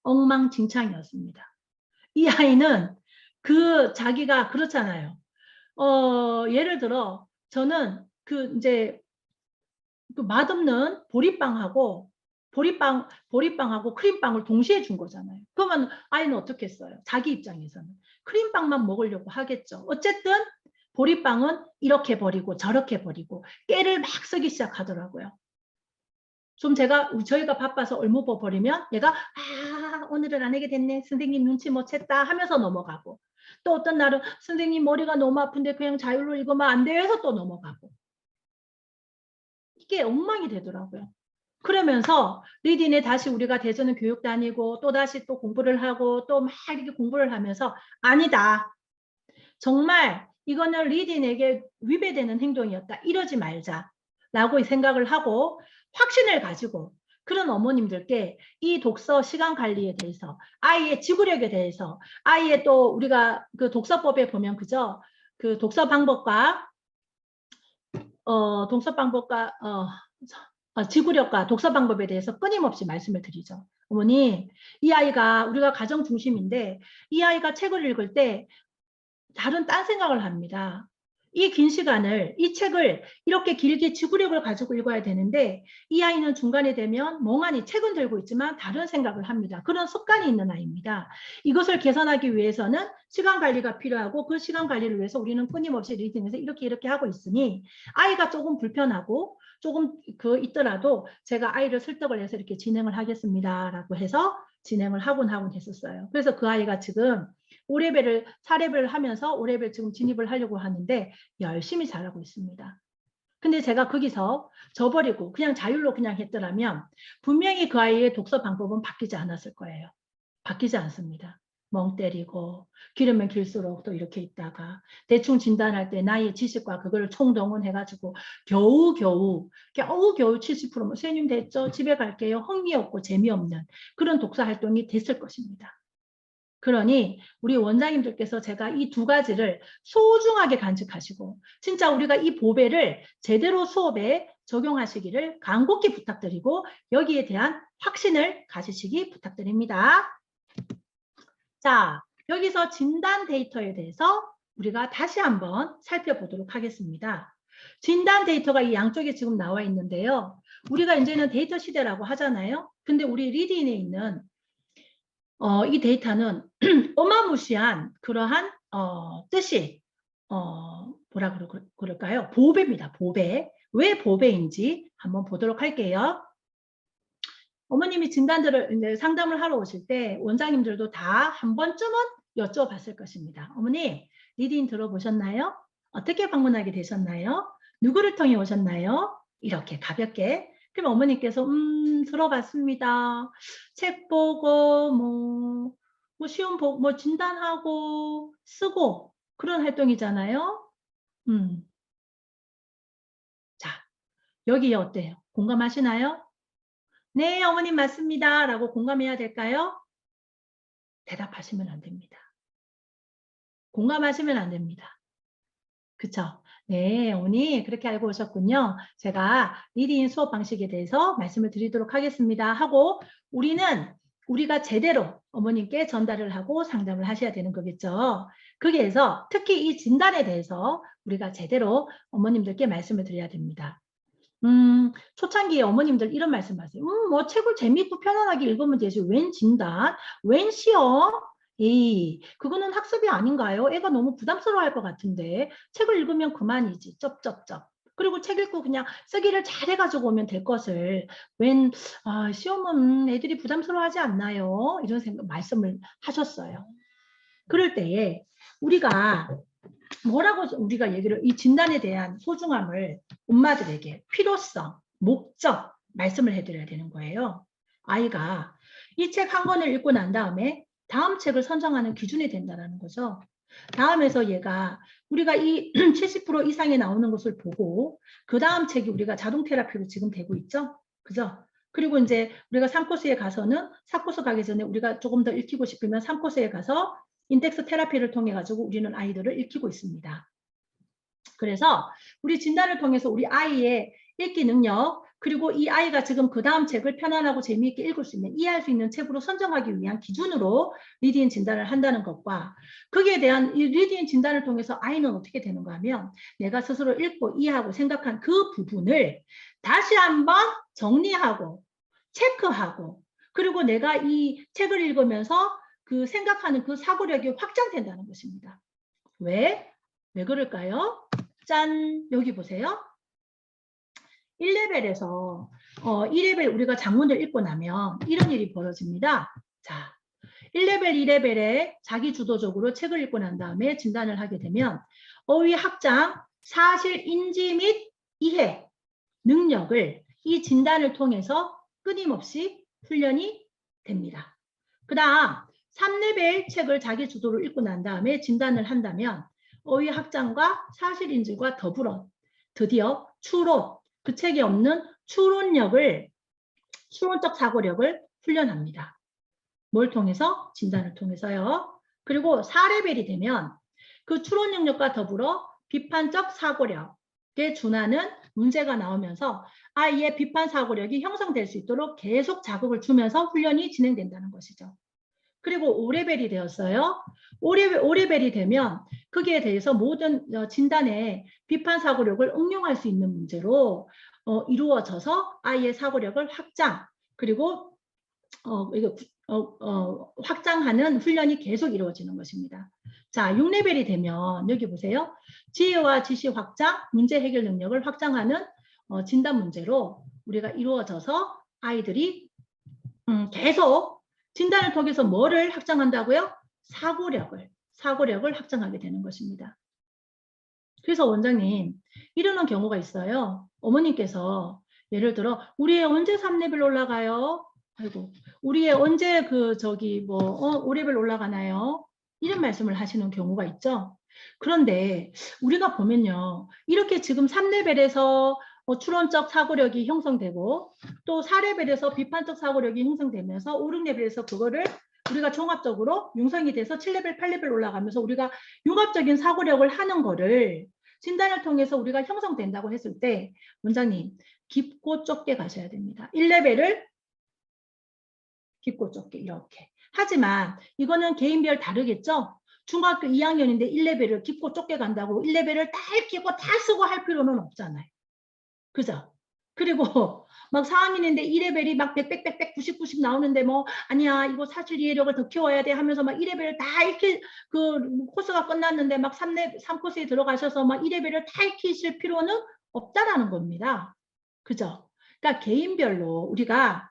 엉망진창이었습니다. 이 아이는 자기가 그렇잖아요. 예를 들어 저는 이제 그 맛없는 보리빵하고 크림빵을 동시에 준 거잖아요. 그러면 아이는 어떻게 했어요? 자기 입장에서는 크림빵만 먹으려고 하겠죠. 어쨌든 보리빵은 이렇게 버리고 저렇게 버리고 깨를 막 쓰기 시작하더라고요. 좀 저희가 바빠서 얼무버 버리면 얘가 오늘은 안 하게 됐네. 선생님 눈치 못 챘다 하면서 넘어가고 또 어떤 날은 선생님 머리가 너무 아픈데 그냥 자율로 읽으면 안 돼요 해서 또 넘어가고 이게 엉망이 되더라고요. 그러면서 리딩에 다시 우리가 대전은 교육 다니고 또 다시 또 공부를 하고 또 막 이렇게 공부를 하면서 아니다. 정말 이거는 리딩에게 위배되는 행동이었다. 이러지 말자. 라고 생각을 하고 확신을 가지고 그런 어머님들께 이 독서 시간 관리에 대해서 아이의 지구력에 대해서 아이의 또 우리가 그 독서법에 보면 그죠? 그 독서 방법과 지구력과 독서 방법에 대해서 끊임없이 말씀을 드리죠. 어머니, 이 아이가 우리가 가정 중심인데 이 아이가 책을 읽을 때 딴 생각을 합니다. 이 긴 시간을 이 책을 이렇게 길게 지구력을 가지고 읽어야 되는데 이 아이는 중간에 되면 멍하니 책은 들고 있지만 다른 생각을 합니다. 그런 습관이 있는 아이입니다. 이것을 개선하기 위해서는 시간 관리가 필요하고 그 시간 관리를 위해서 우리는 끊임없이 리딩에서 이렇게 하고 있으니 아이가 조금 불편하고 조금 있더라도 제가 아이를 설득을 해서 이렇게 진행을 하겠습니다. 라고 해서 진행을 하곤 했었어요. 그래서 그 아이가 지금 5레벨을 4레벨을 하면서 5레벨 지금 진입을 하려고 하는데 열심히 잘하고 있습니다. 근데 제가 거기서 져버리고 그냥 자율로 그냥 했더라면 분명히 그 아이의 독서 방법은 바뀌지 않았을 거예요. 바뀌지 않습니다. 멍 때리고 길으면 길수록 또 이렇게 있다가 대충 진단할 때 나의 지식과 그걸 총동원해가지고 겨우겨우 70% 선생님 됐죠? 집에 갈게요. 흥미없고 재미없는 그런 독서 활동이 됐을 것입니다. 그러니 우리 원장님들께서 제가 이 두 가지를 소중하게 간직하시고 진짜 우리가 이 보배를 제대로 수업에 적용하시기를 간곡히 부탁드리고 여기에 대한 확신을 가지시기 부탁드립니다. 자, 여기서 진단 데이터에 대해서 우리가 다시 한번 살펴보도록 하겠습니다. 진단 데이터가 이 양쪽에 지금 나와 있는데요. 우리가 이제는 데이터 시대라고 하잖아요. 근데 우리 리딩에 있는 이 데이터는 어마무시한 그러한 뜻이 뭐라 그럴까요? 보배입니다. 보배. 왜 보배인지 한번 보도록 할게요. 어머님이 진단들을 이제 상담을 하러 오실 때 원장님들도 다 한 번쯤은 여쭤봤을 것입니다. 어머니 리딩 들어보셨나요? 어떻게 방문하게 되셨나요? 누구를 통해 오셨나요? 이렇게 가볍게. 그럼 어머니께서 들어봤습니다. 책 보고 뭐 시험 보고 뭐 진단하고 쓰고 그런 활동이잖아요. 자, 여기 어때요? 공감하시나요? 네, 어머님 맞습니다. 라고 공감해야 될까요? 대답하시면 안 됩니다. 공감하시면 안 됩니다. 그쵸? 네, 어머니 그렇게 알고 오셨군요. 제가 리딩 수업 방식에 대해서 말씀을 드리도록 하겠습니다. 하고 우리는 우리가 제대로 어머님께 전달을 하고 상담을 하셔야 되는 거겠죠. 거기에서 특히 이 진단에 대해서 우리가 제대로 어머님들께 말씀을 드려야 됩니다. 초창기에 어머님들 이런 말씀하세요. 뭐 책을 재미있고 편안하게 읽으면 되지. 웬 진단? 웬 시험? 에이, 그거는 학습이 아닌가요? 애가 너무 부담스러워할 것 같은데 책을 읽으면 그만이지. 쩝쩝쩝. 그리고 책 읽고 그냥 쓰기를 잘해가지고 오면 될 것을 웬 시험은 애들이 부담스러워하지 않나요? 이런 말씀을 하셨어요. 그럴 때에 우리가 얘기를 이 진단에 대한 소중함을 엄마들에게 필요성, 목적 말씀을 해드려야 되는 거예요. 아이가 이 책 한 권을 읽고 난 다음에 다음 책을 선정하는 기준이 된다는 거죠. 다음에서 얘가 우리가 이 70% 이상에 나오는 것을 보고 그 다음 책이 우리가 자동 테라피로 지금 되고 있죠. 그죠? 그리고 이제 우리가 3코스에 가서는 4코스 가기 전에 우리가 조금 더 읽히고 싶으면 3코스에 가서 인덱스 테라피를 통해 가지고 우리는 아이들을 읽히고 있습니다. 그래서 우리 진단을 통해서 우리 아이의 읽기 능력 그리고 이 아이가 지금 그 다음 책을 편안하고 재미있게 읽을 수 있는 이해할 수 있는 책으로 선정하기 위한 기준으로 리딩 진단을 한다는 것과 거기에 대한 이 리딩 진단을 통해서 아이는 어떻게 되는가 하면 내가 스스로 읽고 이해하고 생각한 그 부분을 다시 한번 정리하고 체크하고 그리고 내가 이 책을 읽으면서 그 생각하는 그 사고력이 확장된다는 것입니다. 왜 그럴까요? 짠! 여기 보세요. 1레벨에서 1레벨 우리가 장문을 읽고 나면 이런 일이 벌어집니다. 자, 1레벨, 2레벨에 자기 주도적으로 책을 읽고 난 다음에 진단을 하게 되면 어휘 확장, 사실 인지 및 이해 능력을 이 진단을 통해서 끊임없이 훈련이 됩니다. 그 다음 3레벨 책을 자기 주도로 읽고 난 다음에 진단을 한다면 어휘 확장과 사실 인지과 더불어 드디어 추론, 그 책에 없는 추론적 사고력을 훈련합니다. 뭘 통해서? 진단을 통해서요. 그리고 4레벨이 되면 그 추론 능력과 더불어 비판적 사고력에 준하는 문제가 나오면서 아이의 비판 사고력이 형성될 수 있도록 계속 자극을 주면서 훈련이 진행된다는 것이죠. 그리고 5레벨이 되었어요. 5레벨이 되면 거기에 대해서 모든 진단에 비판 사고력을 응용할 수 있는 문제로 이루어져서 아이의 사고력을 확장 그리고 확장하는 훈련이 계속 이루어지는 것입니다. 자, 6레벨이 되면 여기 보세요. 지혜와 지시 확장, 문제 해결 능력을 확장하는 진단 문제로 우리가 이루어져서 아이들이 계속 진단을 통해서 뭐를 확장한다고요? 사고력을 확장하게 되는 것입니다. 그래서 원장님 이러는 경우가 있어요. 어머님께서 예를 들어 우리 애 언제 3레벨 올라가요? 아이고 우리 애 언제 5레벨 올라가나요? 이런 말씀을 하시는 경우가 있죠. 그런데 우리가 보면요. 이렇게 지금 3레벨에서 추론적 사고력이 형성되고 또 4레벨에서 비판적 사고력이 형성되면서 5, 6레벨에서 그거를 우리가 종합적으로 융성이 돼서 7레벨, 8레벨 올라가면서 우리가 융합적인 사고력을 하는 거를 진단을 통해서 우리가 형성된다고 했을 때 원장님 깊고 좁게 가셔야 됩니다. 1레벨을 깊고 좁게 이렇게. 하지만 이거는 개인별 다르겠죠? 중학교 2학년인데 1레벨을 깊고 좁게 간다고 1레벨을 다 읽히고 다 쓰고 할 필요는 없잖아요. 그죠? 그리고 막 4학년인데 2레벨이 막 100, 90 나오는데 뭐 아니야 이거 사실 이해력을 더 키워야 돼 하면서 막 2레벨을 다 읽힐 그 코스가 끝났는데 막 3코스에 들어가셔서 막 2레벨을 다 읽히실 필요는 없다라는 겁니다. 그죠? 그러니까 개인별로 우리가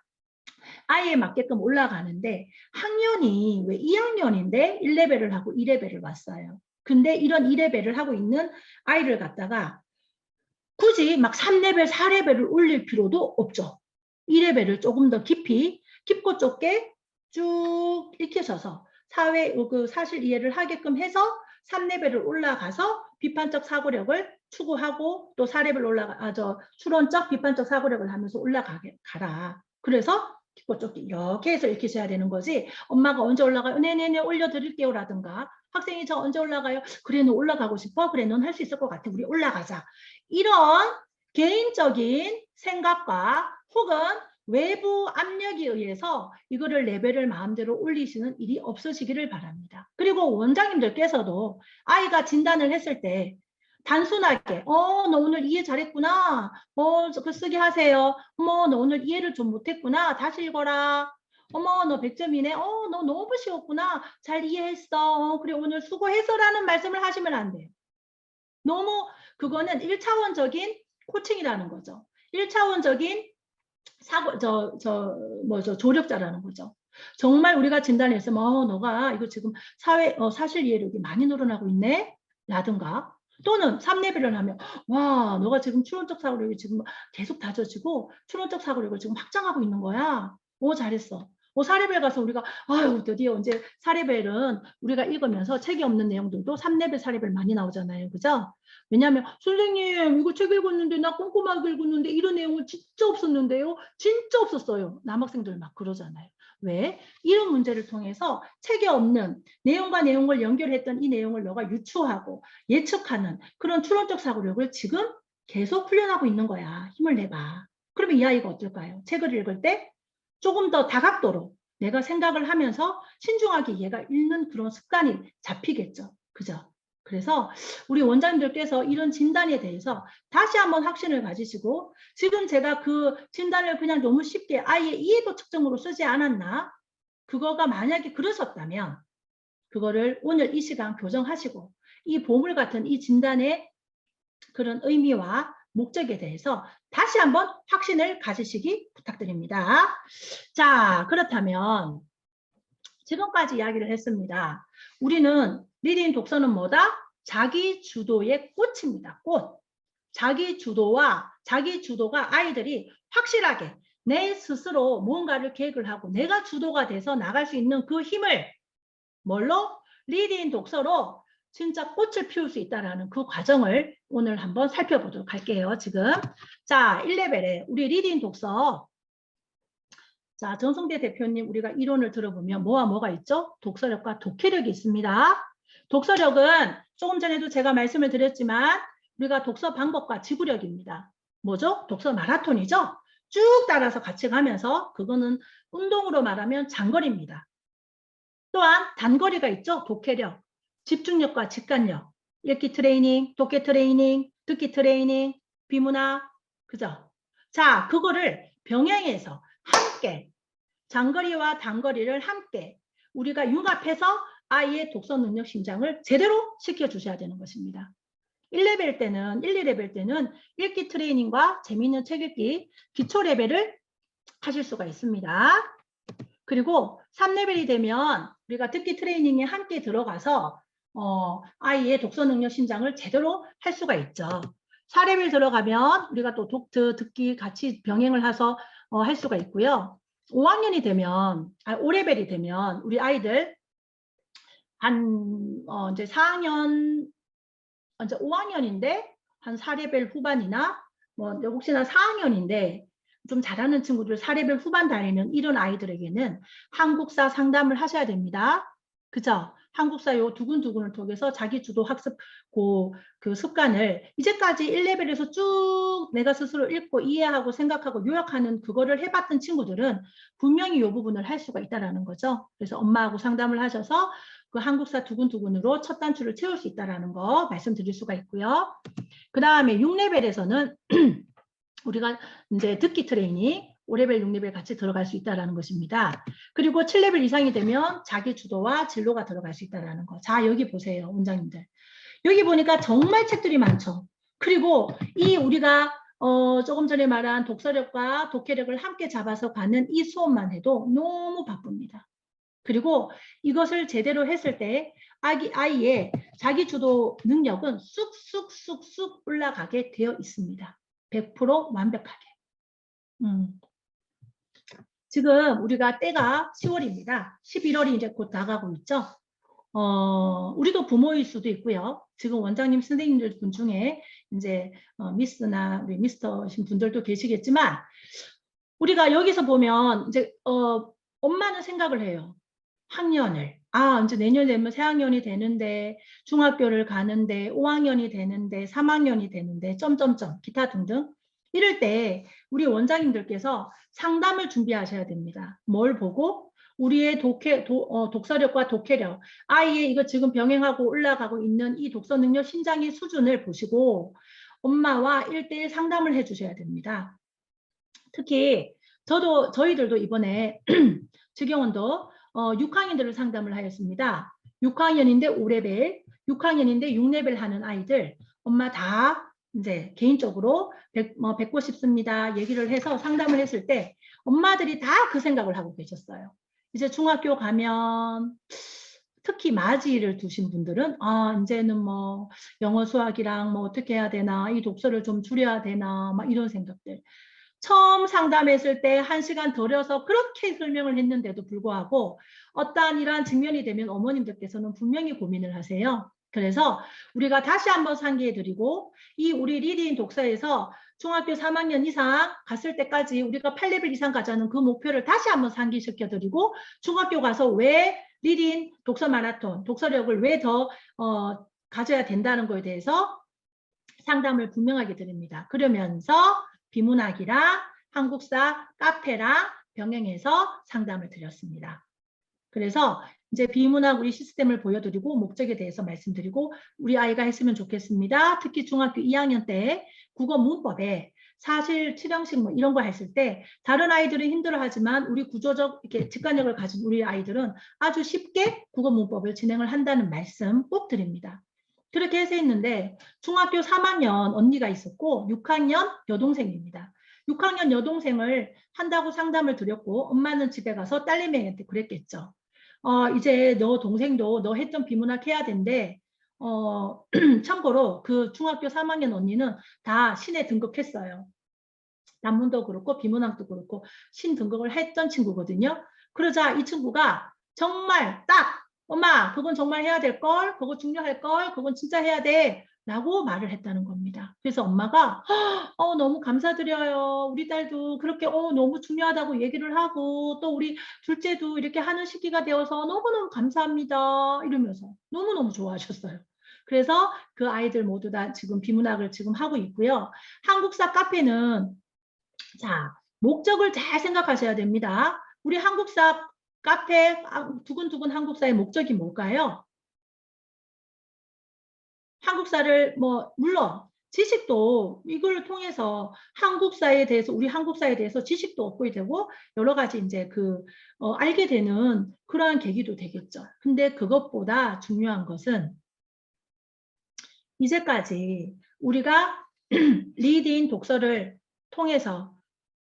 아이에 맞게끔 올라가는데 학년이 왜 2학년인데 1레벨을 하고 2레벨을 왔어요. 근데 이런 2레벨을 하고 있는 아이를 갖다가 굳이 막 3레벨, 4레벨을 올릴 필요도 없죠. 2레벨을 조금 더 깊고 좁게 쭉 익히셔서 사실 이해를 하게끔 해서 3레벨을 올라가서 비판적 사고력을 추구하고 또 4레벨 추론적 비판적 사고력을 하면서 가라. 그래서 깊고 좁게 이렇게 해서 익히셔야 되는 거지. 엄마가 언제 올라가요? 네네네 올려드릴게요 라든가 학생이 저 언제 올라가요? 그래 너 올라가고 싶어? 그래 넌 할 수 있을 것 같아. 우리 올라가자. 이런 개인적인 생각과 혹은 외부 압력에 의해서 이거를 레벨을 마음대로 올리시는 일이 없으시기를 바랍니다. 그리고 원장님들께서도 아이가 진단을 했을 때 단순하게 너 오늘 이해 잘했구나. 그 쓰게 하세요. 어머 너 오늘 이해를 좀 못했구나. 다시 읽어라. 어머 너 100점이네. 너 너무 쉬웠구나. 잘 이해했어. 그래 오늘 수고해서라는 말씀을 하시면 안 돼요. 너무 그거는 1차원적인 코칭이라는 거죠. 1차원적인 조력자라는 거죠. 정말 우리가 진단했으면 너가 이거 지금 사실 이해력이 많이 늘어나고 있네? 라든가 또는 3레벨을 하면 와 너가 지금 추론적 사고력이 지금 계속 다져지고 추론적 사고력을 지금 확장하고 있는 거야. 잘했어. 4레벨 가서 우리가 아유 드디어 이제 4레벨은 우리가 읽으면서 책이 없는 내용들도 3레벨 4레벨 많이 나오잖아요. 그죠? 왜냐하면 선생님 이거 책 읽었는데 나 꼼꼼하게 읽었는데 이런 내용은 진짜 없었는데요. 진짜 없었어요. 남학생들 막 그러잖아요. 왜? 이런 문제를 통해서 책에 없는 내용과 내용을 연결했던 이 내용을 너가 유추하고 예측하는 그런 추론적 사고력을 지금 계속 훈련하고 있는 거야. 힘을 내봐. 그러면 이 아이가 어떨까요? 책을 읽을 때 조금 더 다각도로 내가 생각을 하면서 신중하게 얘가 읽는 그런 습관이 잡히겠죠. 그죠? 그래서 우리 원장님들께서 이런 진단에 대해서 다시 한번 확신을 가지시고 지금 제가 그 진단을 그냥 너무 쉽게 아이의 이해도 측정으로 쓰지 않았나? 그거가 만약에 그러셨다면 그거를 오늘 이 시간 교정하시고 이 보물 같은 이 진단의 그런 의미와 목적에 대해서 다시 한번 확신을 가지시기 부탁드립니다. 자, 그렇다면 지금까지 이야기를 했습니다. 우리는 리딩 독서는 뭐다? 자기 주도의 꽃입니다. 꽃. 자기 주도가 아이들이 확실하게 내 스스로 무언가를 계획을 하고 내가 주도가 돼서 나갈 수 있는 그 힘을 뭘로? 리딩 독서로 진짜 꽃을 피울 수 있다는 그 과정을 오늘 한번 살펴보도록 할게요. 지금 자 1레벨에 우리 리딩 독서 자 정성대 대표님 우리가 이론을 들어보면 뭐가 있죠? 독서력과 독해력이 있습니다. 독서력은 조금 전에도 제가 말씀을 드렸지만 우리가 독서 방법과 지구력입니다. 뭐죠? 독서 마라톤이죠? 쭉 따라서 같이 가면서 그거는 운동으로 말하면 장거리입니다. 또한 단거리가 있죠? 독해력, 집중력과 직관력, 읽기 트레이닝, 독해 트레이닝, 듣기 트레이닝, 비문학, 그죠? 자, 그거를 병행해서 함께 장거리와 단거리를 함께 우리가 융합해서 아이의 독서 능력 신장을 제대로 시켜주셔야 되는 것입니다. 1레벨 때는, 1, 2레벨 때는 읽기 트레이닝과 재미있는 책 읽기 기초 레벨을 하실 수가 있습니다. 그리고 3레벨이 되면 우리가 듣기 트레이닝에 함께 들어가서 아이의 독서 능력 신장을 제대로 할 수가 있죠. 4레벨 들어가면 우리가 또 듣기 같이 병행을 해서 할 수가 있고요. 5학년이 되면, 5레벨이 되면 우리 아이들 이제 4학년, 이제 5학년인데 한 4레벨 후반이나 뭐 혹시나 4학년인데 좀 잘하는 친구들 4레벨 후반 다니는 이런 아이들에게는 한국사 상담을 하셔야 됩니다. 그죠? 한국사 요 두근두근을 통해서 자기 주도 학습 그 습관을 이제까지 1레벨에서 쭉 내가 스스로 읽고 이해하고 생각하고 요약하는 그거를 해봤던 친구들은 분명히 이 부분을 할 수가 있다는 거죠. 그래서 엄마하고 상담을 하셔서 그 한국사 두근두근으로 첫 단추를 채울 수 있다는 거 말씀드릴 수가 있고요. 그 다음에 6레벨에서는 우리가 이제 듣기 트레이닝 5레벨, 6레벨 같이 들어갈 수 있다는 것입니다. 그리고 7레벨 이상이 되면 자기 주도와 진로가 들어갈 수 있다는 거. 자, 여기 보세요, 원장님들. 여기 보니까 정말 책들이 많죠. 그리고 이 우리가 조금 전에 말한 독서력과 독해력을 함께 잡아서 가는 이 수업만 해도 너무 바쁩니다. 그리고 이것을 제대로 했을 때 아이의 자기 주도 능력은 쑥쑥쑥쑥 올라가게 되어 있습니다. 100% 완벽하게. 지금 우리가 때가 10월입니다. 11월이 이제 곧 나가고 있죠. 우리도 부모일 수도 있고요. 지금 원장님 선생님들 분 중에 이제 미스나 우리 미스터신 분들도 계시겠지만 우리가 여기서 보면 이제 엄마는 생각을 해요. 학년을 이제 내년 되면 새학년이 되는데 중학교를 가는데 5학년이 되는데 3학년이 되는데 점점점 기타 등등 이럴 때 우리 원장님들께서 상담을 준비하셔야 됩니다. 뭘 보고? 우리의 독서력과 독해력, 아이의 이거 지금 병행하고 올라가고 있는 이 독서 능력 신장의 수준을 보시고 엄마와 1대1 상담을 해주셔야 됩니다. 특히 저희들도 이번에 지경원도 6학년들을 상담을 하였습니다. 6학년인데 5레벨, 6학년인데 6레벨 하는 아이들 엄마 다 이제 개인적으로 뵙고 싶습니다. 얘기를 해서 상담을 했을 때 엄마들이 다 그 생각을 하고 계셨어요. 이제 중학교 가면 특히 맞이를 두신 분들은 이제는 뭐 영어 수학이랑 뭐 어떻게 해야 되나, 이 독서를 좀 줄여야 되나, 막 이런 생각들. 처음 상담했을 때 1시간 들여서 그렇게 설명을 했는데도 불구하고 어떠한 이러한 직면이 되면 어머님들께서는 분명히 고민을 하세요. 그래서 우리가 다시 한번 상기해드리고 이 우리 리딩 독서에서 중학교 3학년 이상 갔을 때까지 우리가 8레벨 이상 가자는 그 목표를 다시 한번 상기시켜드리고 중학교 가서 왜 리딩 독서 마라톤, 독서력을 왜 더 가져야 된다는 거에 대해서 상담을 분명하게 드립니다. 그러면서 비문학이랑 한국사 카페랑 병행해서 상담을 드렸습니다. 그래서 이제 비문학 우리 시스템을 보여드리고 목적에 대해서 말씀드리고 우리 아이가 했으면 좋겠습니다. 특히 중학교 2학년 때 국어 문법에 사실 칠형식 뭐 이런 거 했을 때 다른 아이들은 힘들어하지만 우리 구조적 이렇게 직관력을 가진 우리 아이들은 아주 쉽게 국어 문법을 진행을 한다는 말씀 꼭 드립니다. 그렇게 해서 했는데 중학교 3학년 언니가 있었고 6학년 여동생입니다. 6학년 여동생을 한다고 상담을 드렸고 엄마는 집에 가서 딸내미한테 그랬겠죠. 이제 너 동생도 너 했던 비문학 해야 된대. 참고로 그 중학교 3학년 언니는 다 신에 등극했어요. 단문도 그렇고 비문학도 그렇고 신 등극을 했던 친구거든요. 그러자 이 친구가 정말 딱 엄마 그건 정말 해야 될걸, 그거 중요할걸, 그건 진짜 해야 돼 라고 말을 했다는 겁니다. 그래서 엄마가 너무 감사드려요. 우리 딸도 그렇게 너무 중요하다고 얘기를 하고 또 우리 둘째도 이렇게 하는 시기가 되어서 너무너무 감사합니다 이러면서 너무너무 좋아하셨어요. 그래서 그 아이들 모두 다 지금 비문학을 지금 하고 있고요. 한국사 카페는 자, 목적을 잘 생각하셔야 됩니다. 우리 한국사 카페 두근두근 한국사의 목적이 뭘까요? 한국사를 물론 지식도 이걸 통해서 한국사에 대해서 우리 한국사에 대해서 지식도 얻고 되고 여러 가지 이제 알게 되는 그러한 계기도 되겠죠. 근데 그것보다 중요한 것은 이제까지 우리가 리딩 독서를 통해서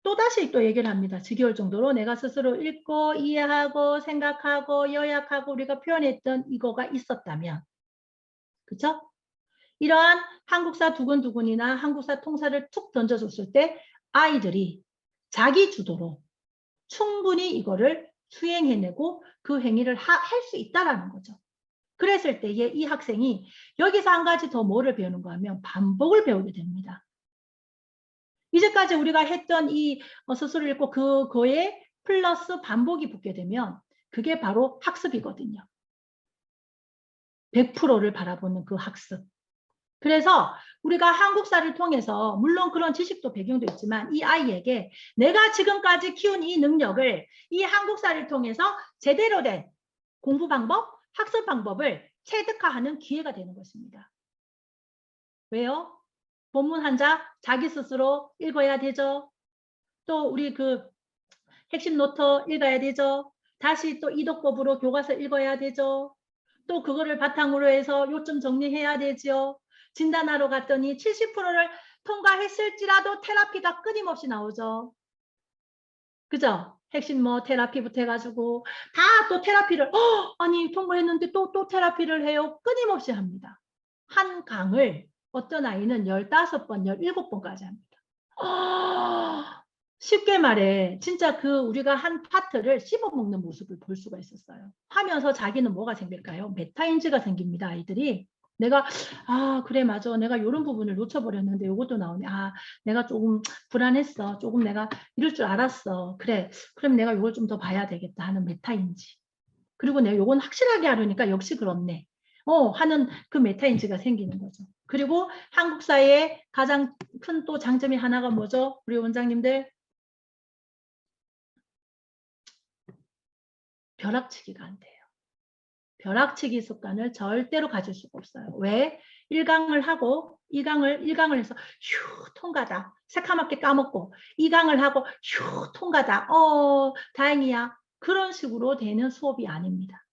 또다시 또 얘기를 합니다. 지겨울 정도로 내가 스스로 읽고 이해하고 생각하고 요약하고 우리가 표현했던 이거가 있었다면 그렇죠? 이러한 한국사 두근두근이나 한국사 통사를 툭 던져줬을 때 아이들이 자기 주도로 충분히 이거를 수행해내고 그 행위를 할 수 있다라는 거죠. 그랬을 때에 이 학생이 여기서 한 가지 더 뭐를 배우는가 하면 반복을 배우게 됩니다. 이제까지 우리가 했던 이 스스로 읽고 그거에 플러스 반복이 붙게 되면 그게 바로 학습이거든요. 100%를 바라보는 그 학습. 그래서 우리가 한국사를 통해서 물론 그런 지식도 배경도 있지만 이 아이에게 내가 지금까지 키운 이 능력을 이 한국사를 통해서 제대로 된 공부 방법, 학습 방법을 체득화하는 기회가 되는 것입니다. 왜요? 본문 한자 자기 스스로 읽어야 되죠. 또 우리 핵심 노트 읽어야 되죠. 다시 또 이독법으로 교과서 읽어야 되죠. 또 그거를 바탕으로 해서 요점 정리해야 되죠. 진단하러 갔더니 70%를 통과했을지라도 테라피가 끊임없이 나오죠. 그죠? 핵심 테라피부터 해가지고 다 또 테라피를 아니 통과했는데 또 테라피를 해요. 끊임없이 합니다. 한 강을 어떤 아이는 15번, 17번까지 합니다. 쉽게 말해 진짜 우리가 한 파트를 씹어먹는 모습을 볼 수가 있었어요. 하면서 자기는 뭐가 생길까요? 메타인지가 생깁니다. 아이들이. 내가 그래 맞아. 내가 이런 부분을 놓쳐버렸는데 이것도 나오네. 내가 조금 불안했어. 조금 내가 이럴 줄 알았어. 그래. 그럼 내가 이걸 좀 더 봐야 되겠다 하는 메타인지. 그리고 내가 이건 확실하게 하려니까 역시 그렇네. 하는 그 메타인지가 생기는 거죠. 그리고 한국사의 가장 큰 또 장점이 하나가 뭐죠? 우리 원장님들? 벼락치기가 안 돼요. 벼락치기 습관을 절대로 가질 수가 없어요. 왜? 1강을 하고 2강을 해서 휴 통과다. 새카맣게 까먹고 2강을 하고 휴 통과다. 다행이야. 그런 식으로 되는 수업이 아닙니다.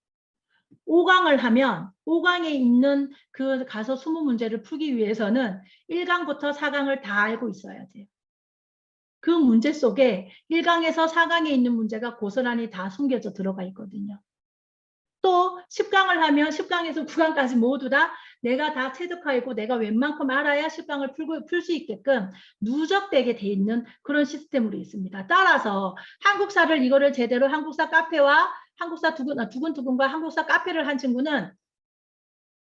5강을 하면 5강에 있는 그 가서 20문제를 풀기 위해서는 1강부터 4강을 다 알고 있어야 돼요. 그 문제 속에 1강에서 4강에 있는 문제가 고스란히 다 숨겨져 들어가 있거든요. 또 10강을 하면 10강에서 9강까지 모두 다 내가 다 체득하고 내가 웬만큼 알아야 10강을 풀 수 있게끔 누적되게 돼 있는 그런 시스템으로 있습니다. 따라서 한국사를 이거를 제대로 한국사 카페와 한국사 두근두근과 한국사 카페를 한 친구는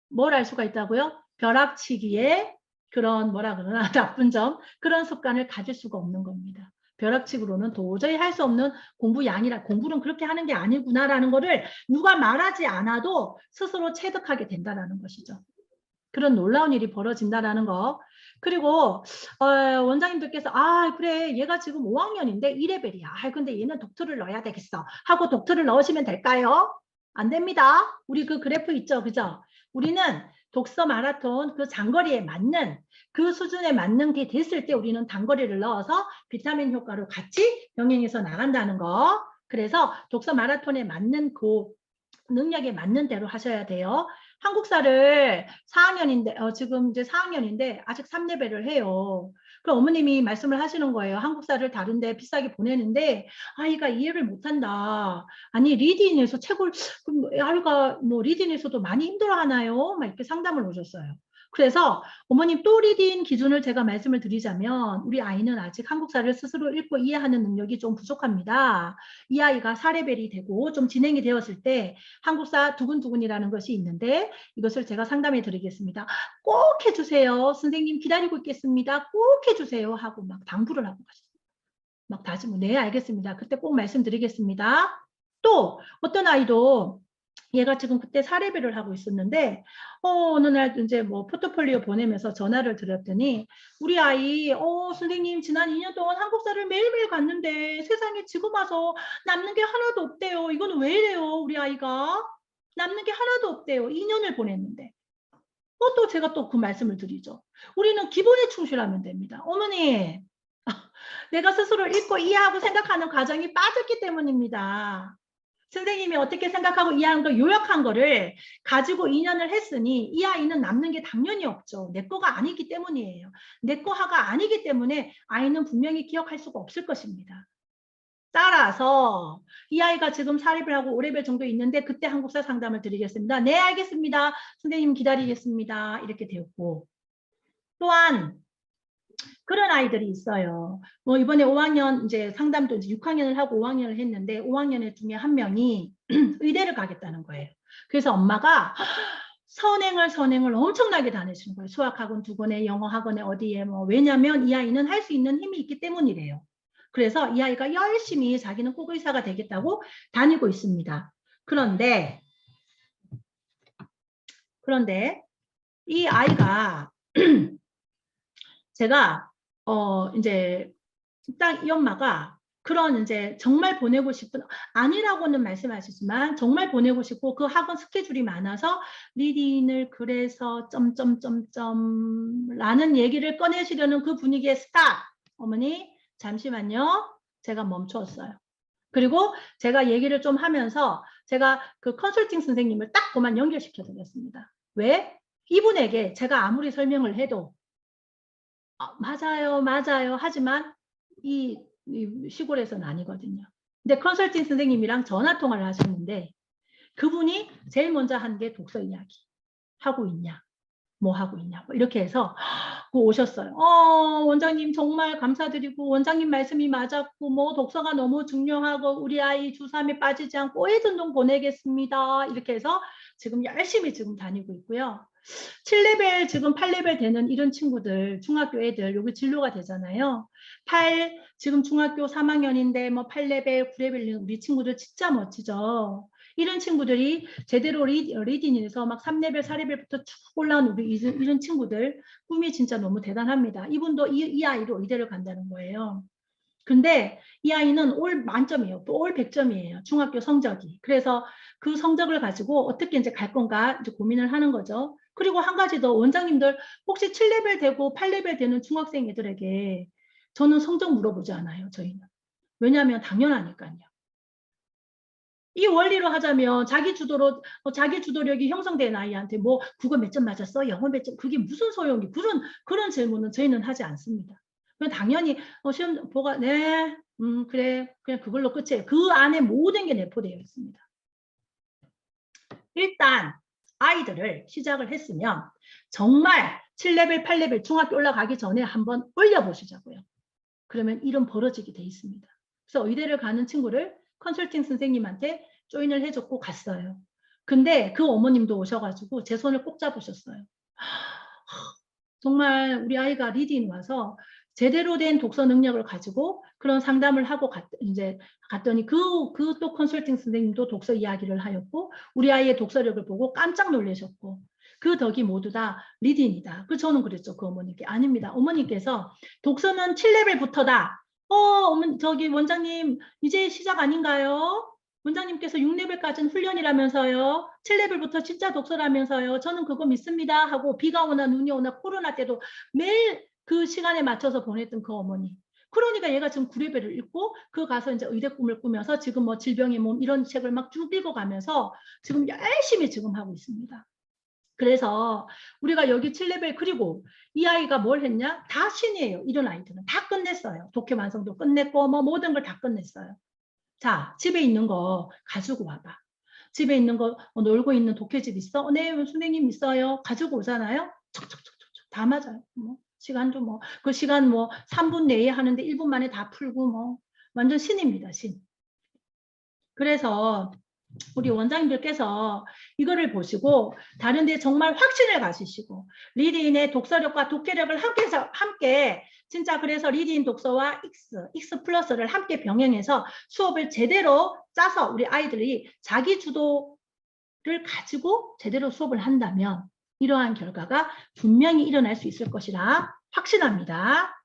뭘 알 수가 있다고요? 벼락치기에 그런 뭐라 그러나 나쁜 점 그런 습관을 가질 수가 없는 겁니다. 벼락치기로는 도저히 할 수 없는 공부량이라 공부는 그렇게 하는 게 아니구나라는 거를 누가 말하지 않아도 스스로 체득하게 된다는 것이죠. 그런 놀라운 일이 벌어진다는 거. 그리고 원장님들께서 그래 얘가 지금 5학년인데 2레벨이야. 근데 얘는 독트를 넣어야 되겠어. 하고 독트를 넣으시면 될까요? 안 됩니다. 우리 그 그래프 있죠. 그죠? 우리는 독서 마라톤 그 장거리에 맞는 그 수준에 맞는 게 됐을 때 우리는 단거리를 넣어서 비타민 효과로 같이 병행해서 나간다는 거. 그래서 독서 마라톤에 맞는 그 능력에 맞는 대로 하셔야 돼요. 한국사를 4학년인데 지금 이제 4학년인데 아직 3레벨을 해요. 그럼 어머님이 말씀을 하시는 거예요. 한국사를 다른데 비싸게 보내는데 아이가 이해를 못한다. 아니 리딩에서 책을 아이가 뭐 리딩에서도 많이 힘들어하나요? 막 이렇게 상담을 오셨어요. 그래서 어머님 또 리딩 기준을 제가 말씀을 드리자면 우리 아이는 아직 한국사를 스스로 읽고 이해하는 능력이 좀 부족합니다. 이 아이가 4레벨이 되고 좀 진행이 되었을 때 한국사 두근두근이라는 것이 있는데 이것을 제가 상담해 드리겠습니다. 꼭 해주세요. 선생님 기다리고 있겠습니다. 꼭 해주세요. 하고 막 당부를 하고 가셨어요. 막 다짐을 네 알겠습니다. 그때 꼭 말씀드리겠습니다. 또 어떤 아이도 얘가 지금 그때 4레벨을 하고 있었는데 어느 날 이제 뭐 포트폴리오 보내면서 전화를 드렸더니 우리 아이 선생님 지난 2년 동안 한국사를 매일매일 갔는데 세상에 지금 와서 남는 게 하나도 없대요. 이거는 왜 이래요 우리 아이가 남는 게 하나도 없대요. 2년을 보냈는데 또 제가 또 그 말씀을 드리죠. 우리는 기본에 충실하면 됩니다. 어머니 내가 스스로 읽고 이해하고 생각하는 과정이 빠졌기 때문입니다. 선생님이 어떻게 생각하고 이해하는 걸 요약한 거를 가지고 2년을 했으니 이 아이는 남는 게 당연히 없죠. 내 거가 아니기 때문이에요. 내 거가 아니기 때문에 아이는 분명히 기억할 수가 없을 것입니다. 따라서 이 아이가 지금 4레벨 하고 5레벨 정도 있는데 그때 한국사 상담을 드리겠습니다. 네 알겠습니다. 선생님 기다리겠습니다. 이렇게 되었고 또한 그런 아이들이 있어요. 뭐 이번에 5학년 이제 상담도 이제 6학년을 하고 5학년을 했는데 5학년 중에 한 명이 의대를 가겠다는 거예요. 그래서 엄마가 선행을 엄청나게 다니시는 거예요. 수학학원 2권에 영어학원에 어디에 뭐 왜냐면 이 아이는 할 수 있는 힘이 있기 때문이래요. 그래서 이 아이가 열심히 자기는 꼭 의사가 되겠다고 다니고 있습니다. 그런데 이 아이가 제가 이제 딱 이 엄마가 그런 이제 정말 보내고 싶은 아니라고는 말씀하시지만 정말 보내고 싶고 그 학원 스케줄이 많아서 리딩을 그래서 점점점점 라는 얘기를 꺼내시려는 그 분위기에 스탑 어머니 잠시만요 제가 멈췄어요. 그리고 제가 얘기를 좀 하면서 제가 그 컨설팅 선생님을 딱 그만 연결시켜 드렸습니다. 왜? 이분에게 제가 아무리 설명을 해도 맞아요 하지만 이 시골에서는 아니거든요. 근데 컨설팅 선생님이랑 전화 통화를 하셨는데 그분이 제일 먼저 한 게 독서 이야기 하고 있냐 뭐 하고 있냐 뭐 이렇게 해서 오셨어요. 원장님 정말 감사드리고 원장님 말씀이 맞았고 뭐 독서가 너무 중요하고 우리 아이 주3에 빠지지 않고 애전동 보내겠습니다. 이렇게 해서 지금 열심히 지금 다니고 있고요. 7레벨 지금 8레벨 되는 이런 친구들 중학교 애들 여기 진로가 되잖아요. 지금 중학교 3학년인데 뭐 8레벨 9레벨 우리 친구들 진짜 멋지죠. 이런 친구들이 제대로 리딩에서 막 3레벨, 4레벨부터 쭉 올라온 우리 이런 친구들 꿈이 진짜 너무 대단합니다. 이분도 이 아이로 의대를 간다는 거예요. 근데 이 아이는 올 만점이에요. 또 올 100점이에요. 중학교 성적이. 그래서 그 성적을 가지고 어떻게 이제 갈 건가 이제 고민을 하는 거죠. 그리고 한 가지 더 원장님들 혹시 7레벨 되고 8레벨 되는 중학생 애들에게 저는 성적 물어보지 않아요. 저희는. 왜냐하면 당연하니까요. 이 원리로 하자면 자기 주도력이 형성된 아이한테 뭐 국어 몇 점 맞았어? 영어 몇 점? 그게 무슨 소용이? 그런 질문은 저희는 하지 않습니다. 그냥 당연히 시험 보가 네, 그래, 그냥 그걸로 끝이에요. 그 안에 모든 게 내포되어 있습니다. 일단 아이들을 시작을 했으면 정말 7레벨, 8레벨 중학교 올라가기 전에 한번 올려보시자고요. 그러면 일은 벌어지게 돼 있습니다. 그래서 의대를 가는 친구를 컨설팅 선생님한테 조인을 해줬고 갔어요. 근데 그 어머님도 오셔가지고 제 손을 꼭 잡으셨어요. 정말 우리 아이가 리딩 와서 제대로 된 독서 능력을 가지고 그런 상담을 하고 이제 갔더니 그 또 컨설팅 선생님도 독서 이야기를 하였고 우리 아이의 독서력을 보고 깜짝 놀라셨고 그 덕이 모두 다 리딩이다. 그 저는 그랬죠. 그 어머니께. 아닙니다. 어머니께서 독서는 7레벨부터다. 어머니 저기 원장님 이제 시작 아닌가요? 원장님께서 6레벨까지는 훈련이라면서요. 7레벨부터 진짜 독서라면서요. 저는 그거 믿습니다. 하고 비가 오나 눈이 오나 코로나 때도 매일 그 시간에 맞춰서 보냈던 그 어머니. 그러니까 얘가 지금 9레벨을 읽고 그 가서 이제 의대 꿈을 꾸면서 지금 뭐 질병의 몸 이런 책을 막 쭉 읽어가면서 지금 열심히 지금 하고 있습니다. 그래서 우리가 여기 7레벨 그리고 이 아이가 뭘 했냐? 다 신이에요. 이런 아이들은 다 끝냈어요. 독해 완성도 끝냈고 뭐 모든 걸 다 끝냈어요. 자, 집에 있는 거 가지고 와봐. 집에 있는 거 놀고 있는 독해집 있어? 네, 선생님 있어요. 가지고 오잖아요. 척척척척 다 맞아요. 뭐 시간도 뭐 그 시간 뭐 3분 내에 하는데 1분 만에 다 풀고 뭐 완전 신입니다. 신. 그래서 우리 원장님들께서 이거를 보시고 다른 데 정말 확신을 가지시고 리딩의 독서력과 독해력을 함께 진짜 그래서 리딩 독서와 X 플러스를 함께 병행해서 수업을 제대로 짜서 우리 아이들이 자기 주도를 가지고 제대로 수업을 한다면 이러한 결과가 분명히 일어날 수 있을 것이라 확신합니다.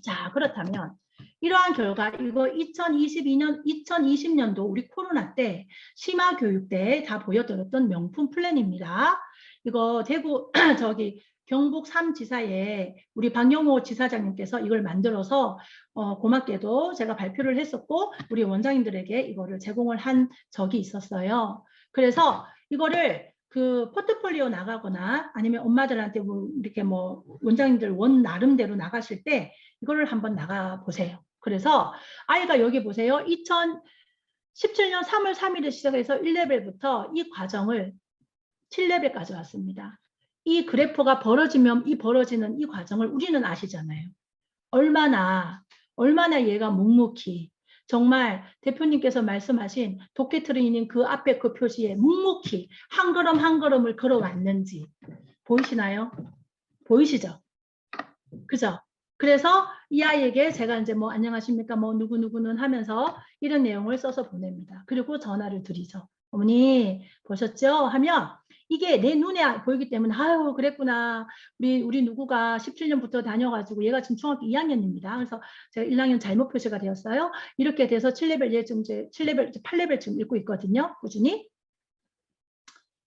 자, 그렇다면 이러한 결과 이거 2020년도 우리 코로나 때 심화교육 때 다 보여드렸던 명품 플랜입니다. 이거 대구 저기 경북 3지사에 우리 박영호 지사장님께서 이걸 만들어서 고맙게도 제가 발표를 했었고 우리 원장님들에게 이거를 제공을 한 적이 있었어요. 그래서 이거를 그 포트폴리오 나가거나 아니면 엄마들한테 뭐 이렇게 뭐 원장님들 원 나름대로 나가실 때 이거를 한번 나가 보세요. 그래서 아이가 여기 보세요. 2017년 3월 3일에 시작해서 1레벨부터 이 과정을 7레벨까지 왔습니다. 이 그래프가 벌어지면 이 벌어지는 이 과정을 우리는 아시잖아요. 얼마나 얘가 묵묵히 정말 대표님께서 말씀하신 독해 트레이닝 그 앞에 그 표시에 묵묵히 한 걸음 한 걸음을 걸어왔는지 보이시나요? 보이시죠? 그죠? 그래서 이 아이에게 제가 이제 뭐 안녕하십니까 뭐 누구누구는 하면서 이런 내용을 써서 보냅니다. 그리고 전화를 드리죠. 어머니 보셨죠? 하면 이게 내 눈에 보이기 때문에 아유 그랬구나. 우리 누구가 17년부터 다녀가지고 얘가 지금 중학교 2학년입니다. 그래서 제가 1학년 잘못 표시가 되었어요. 이렇게 돼서 7레벨 얘 지금 이제 7레벨 8레벨 지금 읽고 있거든요. 꾸준히.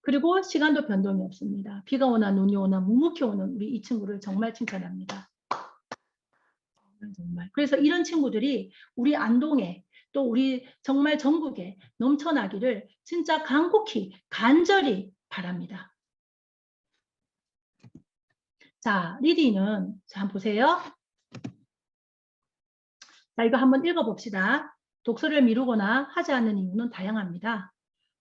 그리고 시간도 변동이 없습니다. 비가 오나 눈이 오나 묵묵히 오는 우리 이 친구를 정말 칭찬합니다. 정말. 그래서 이런 친구들이 우리 안동에 또 우리 정말 전국에 넘쳐나기를 진짜 간곡히 간절히 바랍니다. 자, 리디는 자, 한번 보세요. 자, 이거 한번 읽어봅시다. 독서를 미루거나 하지 않는 이유는 다양합니다.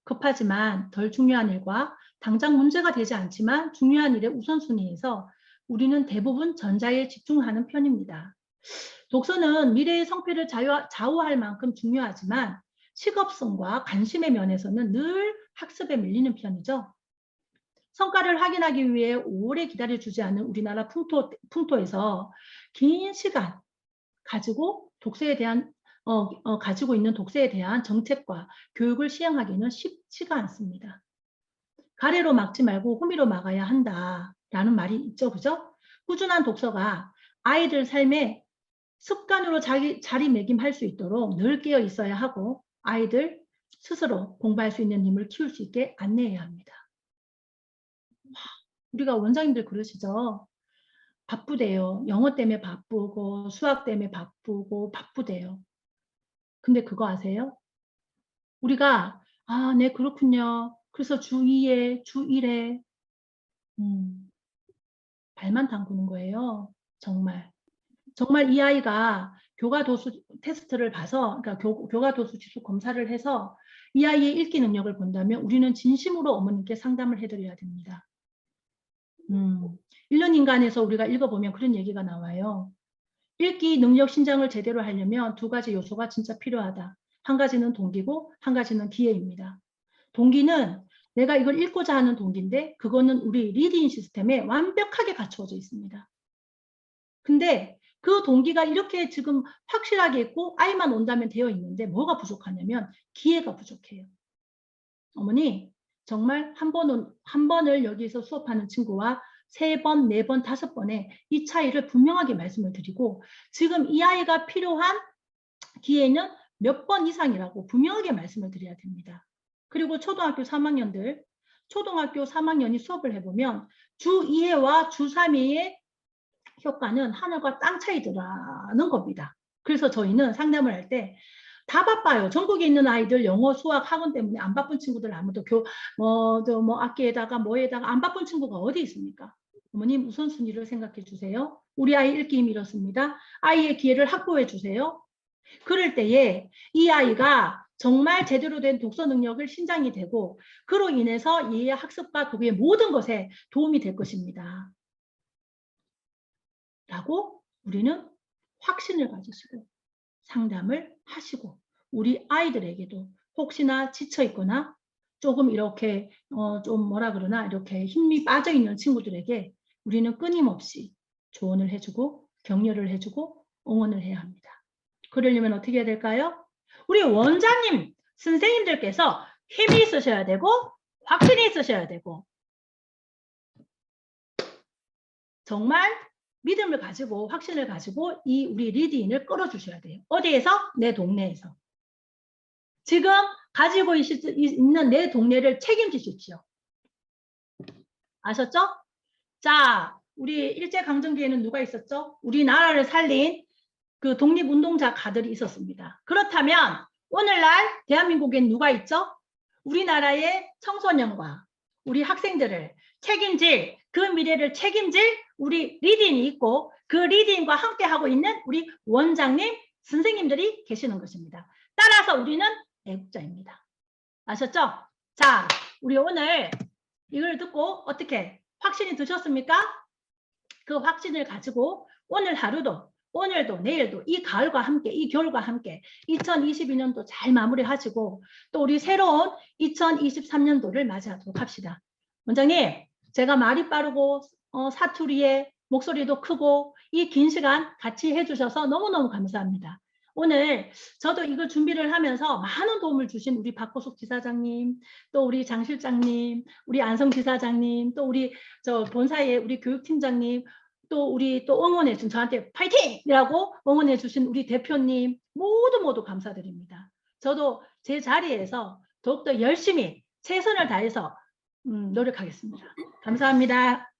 급하지만 덜 중요한 일과 당장 문제가 되지 않지만 중요한 일의 우선순위에서 우리는 대부분 전자에 집중하는 편입니다. 독서는 미래의 성패를 좌우할 만큼 중요하지만 식업성과 관심의 면에서는 늘 학습에 밀리는 편이죠. 성과를 확인하기 위해 오래 기다려주지 않는 우리나라 풍토에서 긴 시간 가지고 독서에 대한 가지고 있는 독서에 대한 정책과 교육을 시행하기는 쉽지가 않습니다. 가래로 막지 말고 호미로 막아야 한다라는 말이 있죠. 그죠? 꾸준한 독서가 아이들 삶에 습관으로 자리매김할 수 있도록 늘 깨어 있어야 하고 아이들 스스로 공부할 수 있는 힘을 키울 수 있게 안내해야 합니다. 우리가 원장님들 그러시죠? 바쁘대요. 영어 때문에 바쁘고 수학 때문에 바쁘고 바쁘대요. 근데 그거 아세요? 우리가 네 그렇군요. 그래서 주 2회, 주 1회 발만 담그는 거예요. 정말. 정말 이 아이가 교과도수 테스트를 봐서 그러니까 교과도수 지수 검사를 해서 이 아이의 읽기 능력을 본다면 우리는 진심으로 어머님께 상담을 해드려야 됩니다. 1년 인간에서 우리가 읽어보면 그런 얘기가 나와요. 읽기 능력 신장을 제대로 하려면 두 가지 요소가 진짜 필요하다. 한 가지는 동기고 한 가지는 기회입니다. 동기는 내가 이걸 읽고자 하는 동기인데 그거는 우리 리딩 시스템에 완벽하게 갖추어져 있습니다. 근데 그 동기가 이렇게 지금 확실하게 있고 아이만 온다면 되어 있는데 뭐가 부족하냐면 기회가 부족해요. 어머니 정말 한 번을 여기서 수업하는 친구와 3번, 4번, 5번에 이 차이를 분명하게 말씀을 드리고 지금 이 아이가 필요한 기회는 몇 번 이상이라고 분명하게 말씀을 드려야 됩니다. 그리고 초등학교 3학년들, 초등학교 3학년이 수업을 해보면 주 2회와 주 3회의 효과는 하늘과 땅 차이더라는 겁니다. 그래서 저희는 상담을 할 때 다 바빠요. 전국에 있는 아이들 영어 수학 학원 때문에 안 바쁜 친구들 아무도 악기에다가 뭐에다가 안 바쁜 친구가 어디 있습니까? 어머님 우선순위를 생각해 주세요. 우리 아이 읽기 힘 잃었습니다. 아이의 기회를 확보해 주세요. 그럴 때에 이 아이가 정말 제대로 된 독서 능력을 신장이 되고 그로 인해서 얘의 학습과 그의 모든 것에 도움이 될 것입니다. 라고 우리는 확신을 가지시고 상담을 하시고 우리 아이들에게도 혹시나 지쳐 있거나 조금 이렇게 좀 뭐라 그러나 이렇게 힘이 빠져 있는 친구들에게 우리는 끊임없이 조언을 해주고 격려를 해주고 응원을 해야 합니다. 그러려면 어떻게 해야 될까요? 우리 원장님 선생님들께서 힘이 있으셔야 되고 확신이 있으셔야 되고 정말 믿음을 가지고 확신을 가지고 이 우리 리딩을 끌어주셔야 돼요. 어디에서? 내 동네에서. 지금 가지고 있는 내 동네를 책임지십시오. 아셨죠? 자, 우리 일제강점기에는 누가 있었죠? 우리나라를 살린 그 독립운동자가들이 있었습니다. 그렇다면 오늘날 대한민국엔 누가 있죠? 우리나라의 청소년과 우리 학생들을 책임질 그 미래를 책임질 우리 리딩이 있고 그 리딩과 함께 하고 있는 우리 원장님 선생님들이 계시는 것입니다. 따라서 우리는 애국자입니다. 아셨죠? 자, 우리 오늘 이걸 듣고 어떻게 확신이 드셨습니까? 그 확신을 가지고 오늘 하루도 오늘도 내일도 이 가을과 함께 이 겨울과 함께 2022년도 잘 마무리하시고 또 우리 새로운 2023년도를 맞이하도록 합시다. 원장님 제가 말이 빠르고 사투리에 목소리도 크고 이 긴 시간 같이 해주셔서 너무너무 감사합니다. 오늘 저도 이거 준비를 하면서 많은 도움을 주신 우리 박고숙 지사장님, 또 우리 장 실장님, 우리 안성 지사장님, 또 우리 본사의 우리 교육팀장님, 또 우리 또 응원해 준 저한테 파이팅이라고 응원해 주신 우리 대표님 모두 감사드립니다. 저도 제 자리에서 더욱더 열심히 최선을 다해서 노력하겠습니다. 감사합니다.